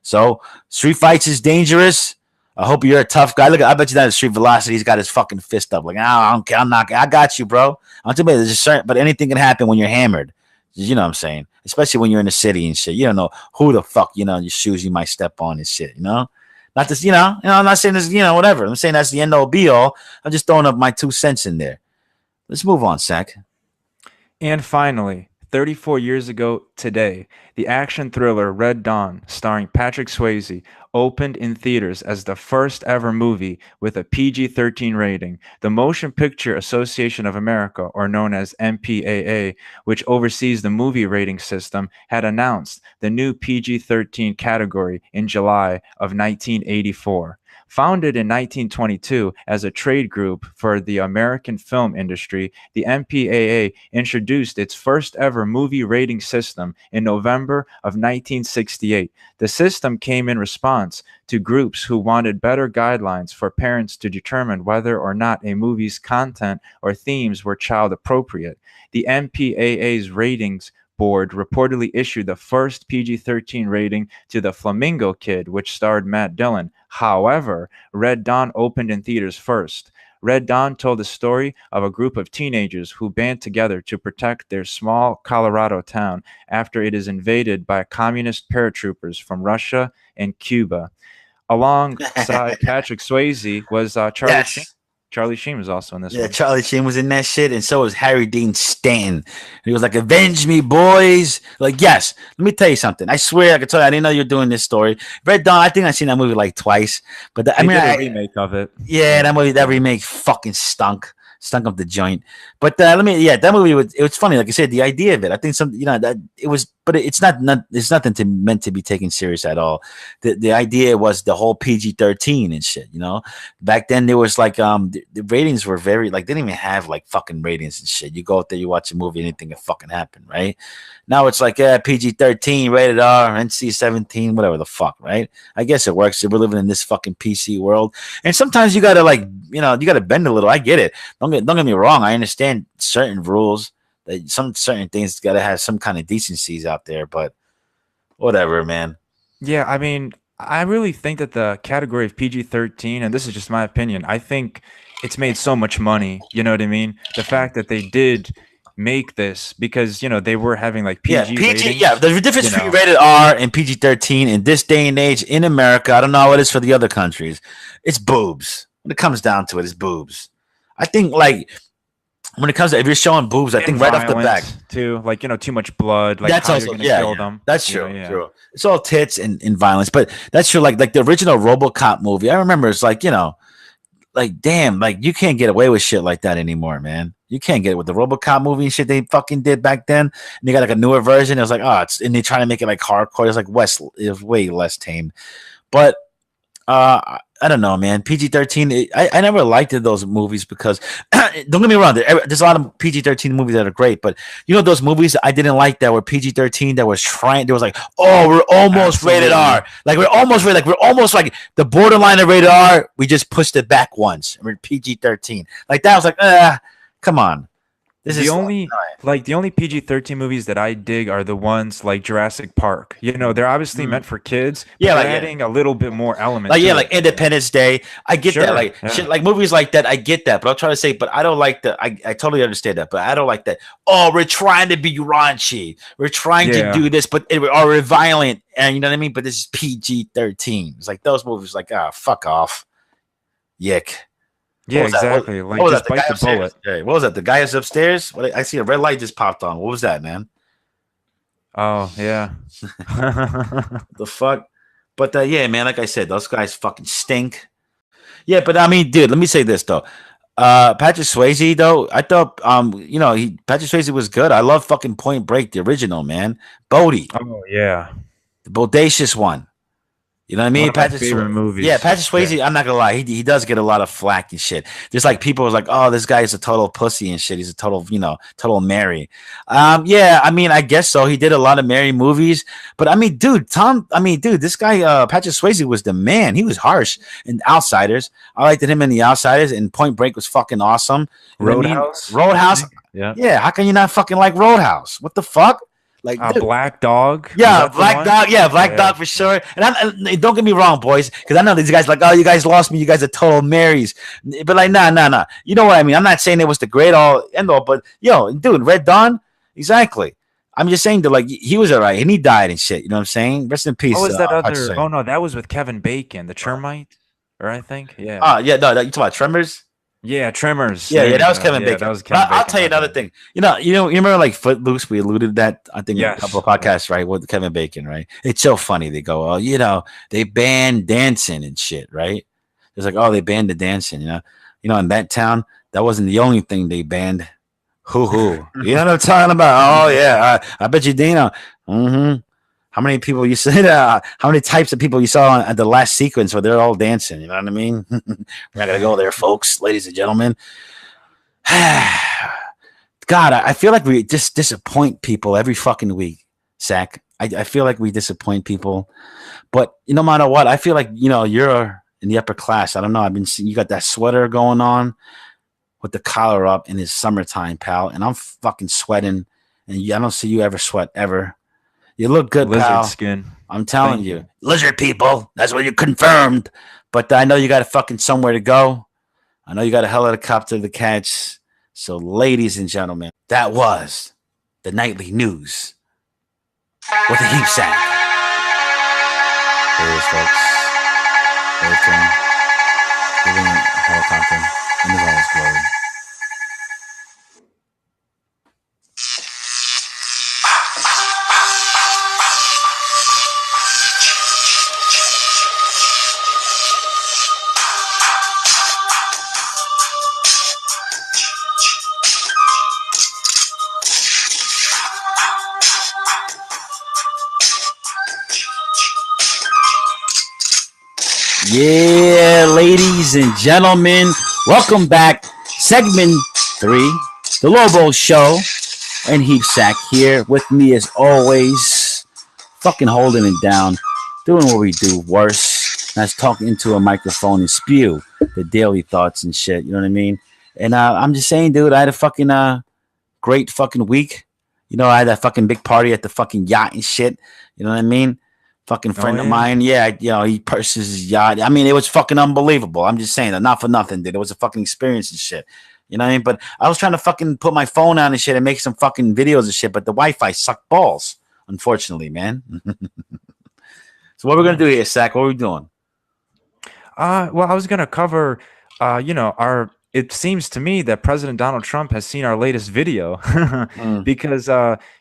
So street fights is dangerous. I hope you're a tough guy. Look, I bet you that Street Velocity, he's got his fucking fist up. Like, oh, I don't care. I'm not. I got you, bro. I'm telling you, there's just certain, but anything can happen when you're hammered. You know what I'm saying? Especially when you're in the city and shit. You don't know who the fuck, your shoes you might step on and shit, Not this, I'm not saying this, whatever. I'm saying that's the end all be all. I'm just throwing up my 2 cents in there. Let's move on, Sack. And finally, 34 years ago today, the action thriller Red Dawn, starring Patrick Swayze, opened in theaters as the first ever movie with a PG-13 rating. The Motion Picture Association of America, or known as MPAA, which oversees the movie rating system, had announced the new PG-13 category in July of 1984. Founded in 1922 as a trade group for the American film industry, the MPAA introduced its first ever movie rating system in November of 1968. The system came in response to groups who wanted better guidelines for parents to determine whether or not a movie's content or themes were child appropriate. The MPAA's ratings board reportedly issued the first PG-13 rating to The Flamingo Kid, which starred Matt Dillon. However, Red Dawn opened in theaters first. Red Dawn told the story of a group of teenagers who band together to protect their small Colorado town after it is invaded by communist paratroopers from Russia and Cuba. Alongside Patrick Swayze was Charlie Sheen. Yes. Charlie Sheen was also in this Yeah, one. Charlie Sheen was in that shit, and so was Harry Dean Stanton. He was like, "Avenge me, boys!" Like, yes. Let me tell you something. I swear, I could tell you, I didn't know you were doing this story. Red Dawn. I think I've seen that movie like twice, but They did a remake of it. yeah, that remake fucking stunk up the joint. But that movie was funny. Like I said, the idea of it, I think that it was, but it's it's nothing meant to be taken serious at all. The idea was the whole PG-13 and shit. Back then there was like the ratings were very like they didn't even have like fucking ratings and shit. You go out there, you watch a movie, anything can fucking happen, right? Now it's like PG-13, rated R, NC-17, whatever the fuck, right? I guess it works. We're living in this fucking PC world, and sometimes you gotta you gotta bend a little. I get it. Don't get me wrong. I understand certain rules that some certain things got to have some kind of decencies out there, but whatever, man. Yeah, I mean, I really think that the category of PG-13, and this is just my opinion, I think it's made so much money. You know what I mean? The fact that they did make this because they were having like PG ratings. Yeah, the difference between rated R and PG-13 in this day and age in America, I don't know how it is for the other countries. It's boobs. When it comes down to it, it's boobs. I think like when it comes to if you're showing boobs, I think right off the back too, like too much blood. Like that's how also you're gonna kill them. That's true. True. It's all tits and violence, but that's true. Like the original RoboCop movie, I remember it's like like damn, like you can't get away with shit like that anymore, man. You can't get it with the RoboCop movie and shit they fucking did back then. And they got like a newer version. It was like and they try to make it like hardcore. It was like it was way less tame, but. I don't know, man. PG-13. I never liked those movies because don't get me wrong. There's a lot of PG-13 movies that are great, but those movies I didn't like that were PG-13 that was trying. There was like, oh, we're almost rated R. Like we're almost rated. Like we're almost like the borderline of rated R. We just pushed it back once. We're PG-13. Like that was like, come on. This The is only like the only PG-13 movies that I dig are the ones like Jurassic Park. They're obviously meant for kids, but Yeah, they're like, yeah. adding a little bit more element Like, yeah, to like it. Independence Day. I get that. Sure, Like yeah. shit, like movies like that. I get that, but I'm trying to say, but I don't like that. I totally understand that, but I don't like that. Oh, we're trying to be raunchy. We're trying to Yeah. do this, but or we're violent, and you know what I mean. But this is PG-13. It's like those movies. Like, fuck off, yick. Yeah, was that? exactly. What Like was that? just The bite guy the upstairs. bullet. Hey, what was that? The guy is upstairs. What? I see a red light just popped on. What was that, man? Oh, yeah. The fuck? But yeah, man, like I said, those guys fucking stink. Yeah, but I mean, dude, let me say this though. Patrick Swayze though, I thought Patrick Swayze was good. I love fucking Point Break, the original, man. Bodie, Oh, yeah. the bodacious one. You know what I mean? One of my favorite movies. Yeah, Patrick Swayze. Yeah. I'm not gonna lie, he does get a lot of flack and shit. There's like people are like, oh, this guy is a total pussy and shit. He's a total, total Mary. Yeah, I mean, I guess so. He did a lot of Mary movies, but I mean, dude, this guy, Patrick Swayze was the man. He was harsh in Outsiders. I liked him in The Outsiders, and Point Break was fucking awesome. You know what I mean? Roadhouse. Roadhouse. Yeah. Yeah, how can you not fucking like Roadhouse? What the fuck? Like, dude. Black Dog. Yeah, Was that the Black one? Dog. Yeah, Black Dog for sure. And don't get me wrong, boys, because I know these guys like, oh, you guys lost me. You guys are total Marys. But like, nah. You know what I mean? I'm not saying it was the great all end all, but dude, Red Dawn, exactly. I'm just saying that like he was alright and he died and shit. You know what I'm saying? Rest in peace. What was that Patrick other? Swayze. Oh no, that was with Kevin Bacon, the Termite, or I think. Yeah. Yeah, no, you talking about Tremors? Yeah, Tremors. Yeah, There you that was go. Kevin Yeah, Bacon. that was But Kevin I'll Bacon, tell you my another bad. thing. You remember like Footloose? We alluded to that, I think, in a Yes. couple of podcasts, right? With Kevin Bacon, right? It's so funny. They go, oh, they banned dancing and shit, right? It's like, oh, they banned the dancing, in that town, that wasn't the only thing they banned. Hoo. You know what I'm talking about? Oh yeah, I bet you, Dino. Mm-hmm. How many people you said? How many types of people you saw at the last sequence where they're all dancing? You know what I mean? We're not gonna go there, folks, ladies and gentlemen. God, I feel like we just disappoint people every fucking week, Zach. I feel like we disappoint people, but no matter what, I feel like you're in the upper class. I don't know. I've been seeing you got that sweater going on with the collar up, and it's summertime, pal, and I'm fucking sweating, and I don't see you ever sweat ever. You look good, Lizard pal. skin. I'm telling Thank you, you. lizard people. That's what you confirmed. But I know you got a fucking somewhere to go. I know you got a helicopter to catch. So, ladies and gentlemen, that was the nightly news with a heap sack. There it is, folks. Everything. Living in a helicopter in his all its glory. Yeah, ladies and gentlemen, welcome back. Segment 3, the Lobo Show, and Heap Sack here with me as always, fucking holding it down, doing what we do worse. That's talking into a microphone and spew the daily thoughts and shit. You know what I mean? And I'm just saying, dude, I had a fucking great fucking week. I had that fucking big party at the fucking yacht and shit. You know what I mean? Fucking friend of mine, yeah, he purchases his yacht. I mean, it was fucking unbelievable. I'm just saying that, not for nothing, dude. It was a fucking experience and shit. You know what I mean? But I was trying to fucking put my phone on and shit and make some fucking videos and shit, but the Wi-Fi sucked balls, unfortunately, man. So what we're gonna do here, Sack? What are we doing? Well, I was gonna cover, our. It seems to me that President Donald Trump has seen our latest video because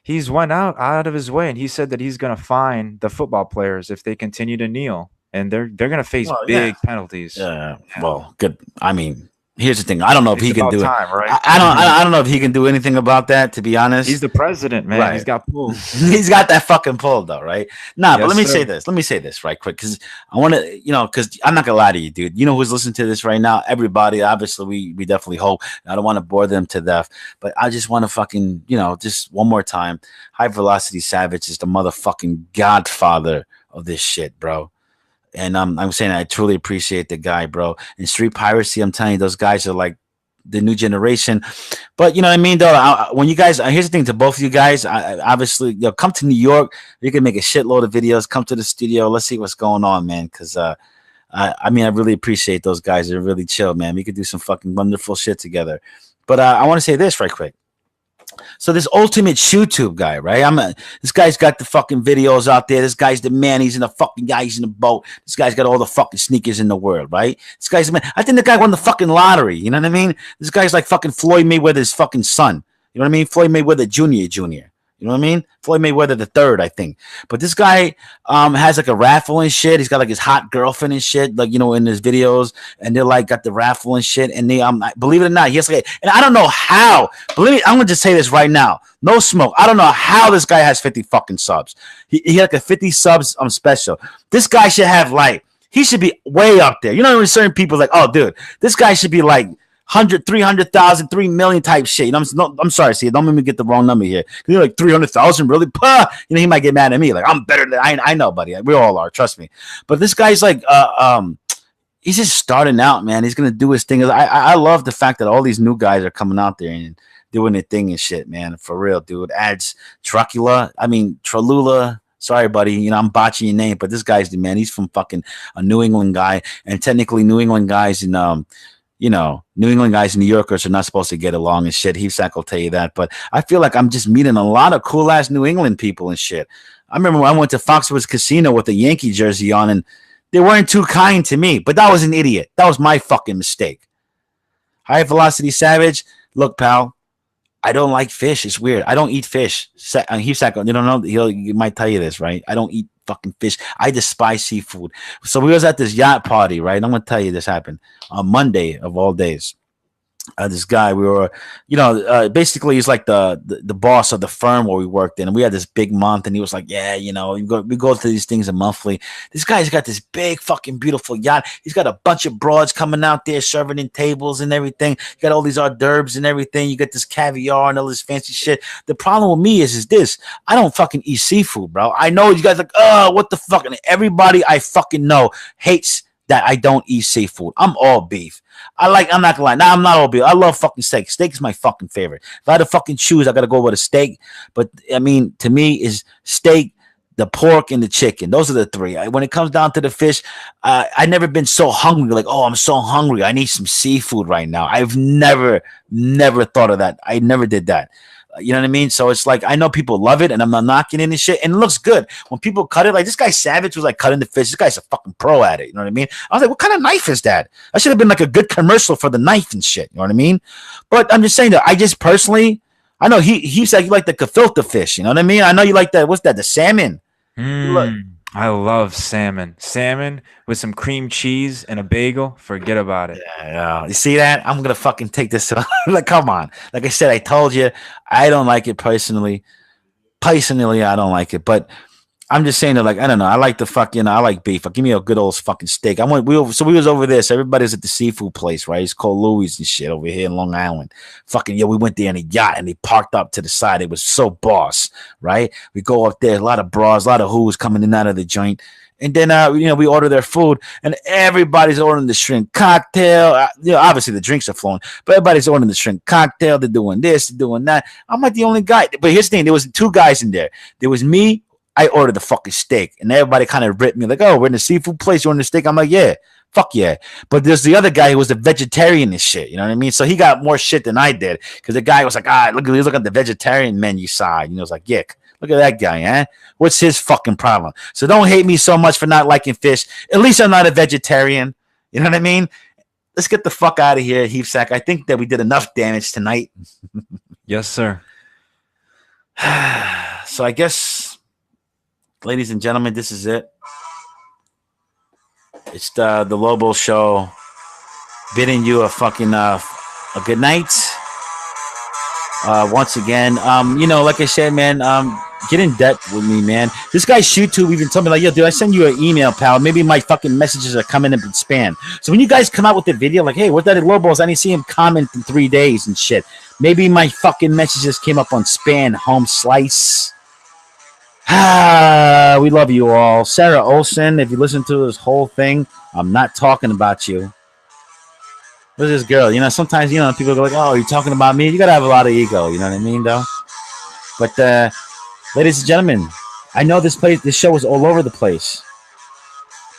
he's went out of his way and he said that he's gonna fine the football players if they continue to kneel, and they're gonna face big penalties. Yeah. Well, good. I mean, here's the thing. I don't know if he can do time, it. Right? I don't know if he can do anything about that. To be honest, He's the president, man. Right. He's got pull. He's got that fucking pull, though, right? Nah, but Yes, let me sir. say this. Let me say this right quick, because I want to, because I'm not gonna lie to you, dude. You know who's listening to this right now? Everybody. Obviously, we definitely hope. I don't want to bore them to death, but I just want to fucking, just one more time. High Velocity Savage is the motherfucking godfather of this shit, bro. And I'm saying I truly appreciate the guy, bro. And Street Piracy, I'm telling you, those guys are like the new generation. But you know what I mean, though. When you guys, here's the thing to both of you guys. Obviously, come to New York. You can make a shitload of videos. Come to the studio. Let's see what's going on, man. Because I mean, I really appreciate those guys. They're really chill, man. We could do some fucking wonderful shit together. But I want to say this right quick. So this ultimate YouTube guy, right? This guy's got the fucking videos out there. This guy's the man. He's in the fucking guy. He's in the boat. This guy's got all the fucking sneakers in the world, right? This guy's the man. I think the guy won the fucking lottery. You know what I mean? This guy's like fucking Floyd Mayweather's fucking son. You know what I mean? Floyd Mayweather Jr. You know what I mean? Floyd Mayweather the third, I think. But this guy has like a raffle and shit. He's got like his hot girlfriend and shit, like, you know, in his videos. And they're like got the raffle and shit. And they believe it or not, he has like, and I don't know how. Believe me, I'm gonna just say this right now. No smoke. I don't know how this guy has 50 fucking subs. He had like a 50 subs special. This guy should have like, he should be way up there. You know, when certain people like, oh dude, this guy should be like 100, 300,000, 3 million type shit. You know, I'm sorry, see, don't make me get the wrong number here. You're like 300,000, really? Puh! You know, he might get mad at me. Like, I'm better than I know, buddy. We all are, trust me. But this guy's like, he's just starting out, man. He's gonna do his thing. I love the fact that all these new guys are coming out there and doing their thing and shit, man. For real, dude. Tralula. Sorry, buddy. You know, I'm botching your name, but this guy's the man. He's from fucking a New England guy, and technically, New England guys in you know, New England guys and New Yorkers are not supposed to get along and shit. Heathsack will tell you that. But I feel like I'm just meeting a lot of cool ass New England people and shit. I remember when I went to Foxwoods Casino with a Yankee jersey on, and they weren't too kind to me. But that was an idiot. That was my fucking mistake. High Velocity Savage. Look, pal, I don't like fish. It's weird. I don't eat fish. Heathsack, you don't know. He might tell you this, right? I don't eat fucking fish. I despise seafood. So we was at this yacht party, right? I'm gonna tell you this happened on Monday of all days. This guy, we were, you know, basically he's like the boss of the firm where we worked in, and we had this big month, and he was like, yeah, you know, we go to these things a monthly. This guy's got this big fucking beautiful yacht. He's got a bunch of broads coming out there serving in tables and everything. You got all these hors d'oeuvres and everything. You got this caviar and all this fancy shit. The problem with me is this: I don't fucking eat seafood, bro. I know you guys are like, oh, what the fuck? And everybody I fucking know hates that I don't eat seafood. I'm all beef. I'm not gonna lie. Nah, I'm not all beef. I love fucking steak. Steak is my fucking favorite. If I had to fucking choose, I gotta go with a steak. But I mean, to me, is steak, the pork, and the chicken. Those are the three. When it comes down to the fish, I've never been so hungry. Like, oh, I'm so hungry. I need some seafood right now. I've never thought of that. I never did that. You know what I mean? So it's like, I know people love it, and I'm not knocking it and shit, and it looks good. When people cut it, like this guy Savage was like cutting the fish. This guy's a fucking pro at it. You know what I mean? I was like, what kind of knife is that? That should have been like a good commercial for the knife and shit. You know what I mean? But I'm just saying that I just personally, I know he said you like the gefilte fish. You know what I mean? I know you like that. What's that? The salmon. I love salmon. Salmon with some cream cheese and a bagel. Forget about it. Yeah, you see that? I'm gonna fucking take this. Like, come on. Like I said, I told you, I don't like it personally. Personally, I don't like it, but I'm just saying that, like, I don't know. I like the fucking, I like beef. Give me a good old fucking steak. We was over there. So everybody's at the seafood place, right? It's called Louis and shit over here in Long Island. Fucking, yeah, we went there in a yacht and they parked up to the side. It was so boss, right? We go up there, a lot of bras, a lot of who's coming in and out of the joint. And then, you know, we order their food, and everybody's ordering the shrimp cocktail. You know, obviously the drinks are flowing, but everybody's ordering the shrimp cocktail. They're doing this, they're doing that. I'm not the only guy. But here's the thing: there was two guys in there. There was me. I ordered the fucking steak, and everybody kind of ripped me like, "Oh, we're in the seafood place. You want the steak?" I'm like, "Yeah, fuck yeah." But there's the other guy who was a vegetarian and shit. You know what I mean? So he got more shit than I did, because the guy was like, look at the vegetarian menu side. You know, it's like, yeah. Look at that guy, eh? What's his fucking problem? So don't hate me so much for not liking fish. At least I'm not a vegetarian. You know what I mean? Let's get the fuck out of here, Heapsack. I think that we did enough damage tonight. Yes, sir. So I guess, ladies and gentlemen, this is it. It's the Lobo Show bidding you a fucking a good night. Once again, you know, like I said, man, get in depth with me, man. This guy YouTube even told me, like, yo, dude, I send you an email, pal. Maybe my fucking messages are coming in spam. So when you guys come out with the video, like, hey, what that Lobos? I didn't see him comment in 3 days and shit. Maybe my fucking messages came up on spam, home slice. We love you all. Sarah Olsen, if you listen to this whole thing, I'm not talking about you. What's this girl? You know, sometimes, you know, people go like, oh, you're talking about me? You got to have a lot of ego. You know what I mean, though? But, ladies and gentlemen, I know this show is all over the place.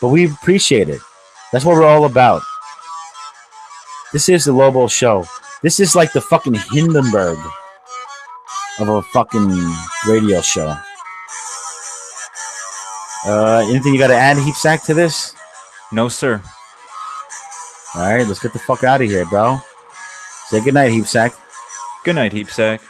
But we appreciate it. That's what we're all about. This is the Lobo Show. This is like the fucking Hindenburg of a fucking radio show. Anything you got to add, Heap Sack, to this? No, sir. All right, let's get the fuck out of here, bro. Say goodnight, Heap Sack. Good night, Heap Sack.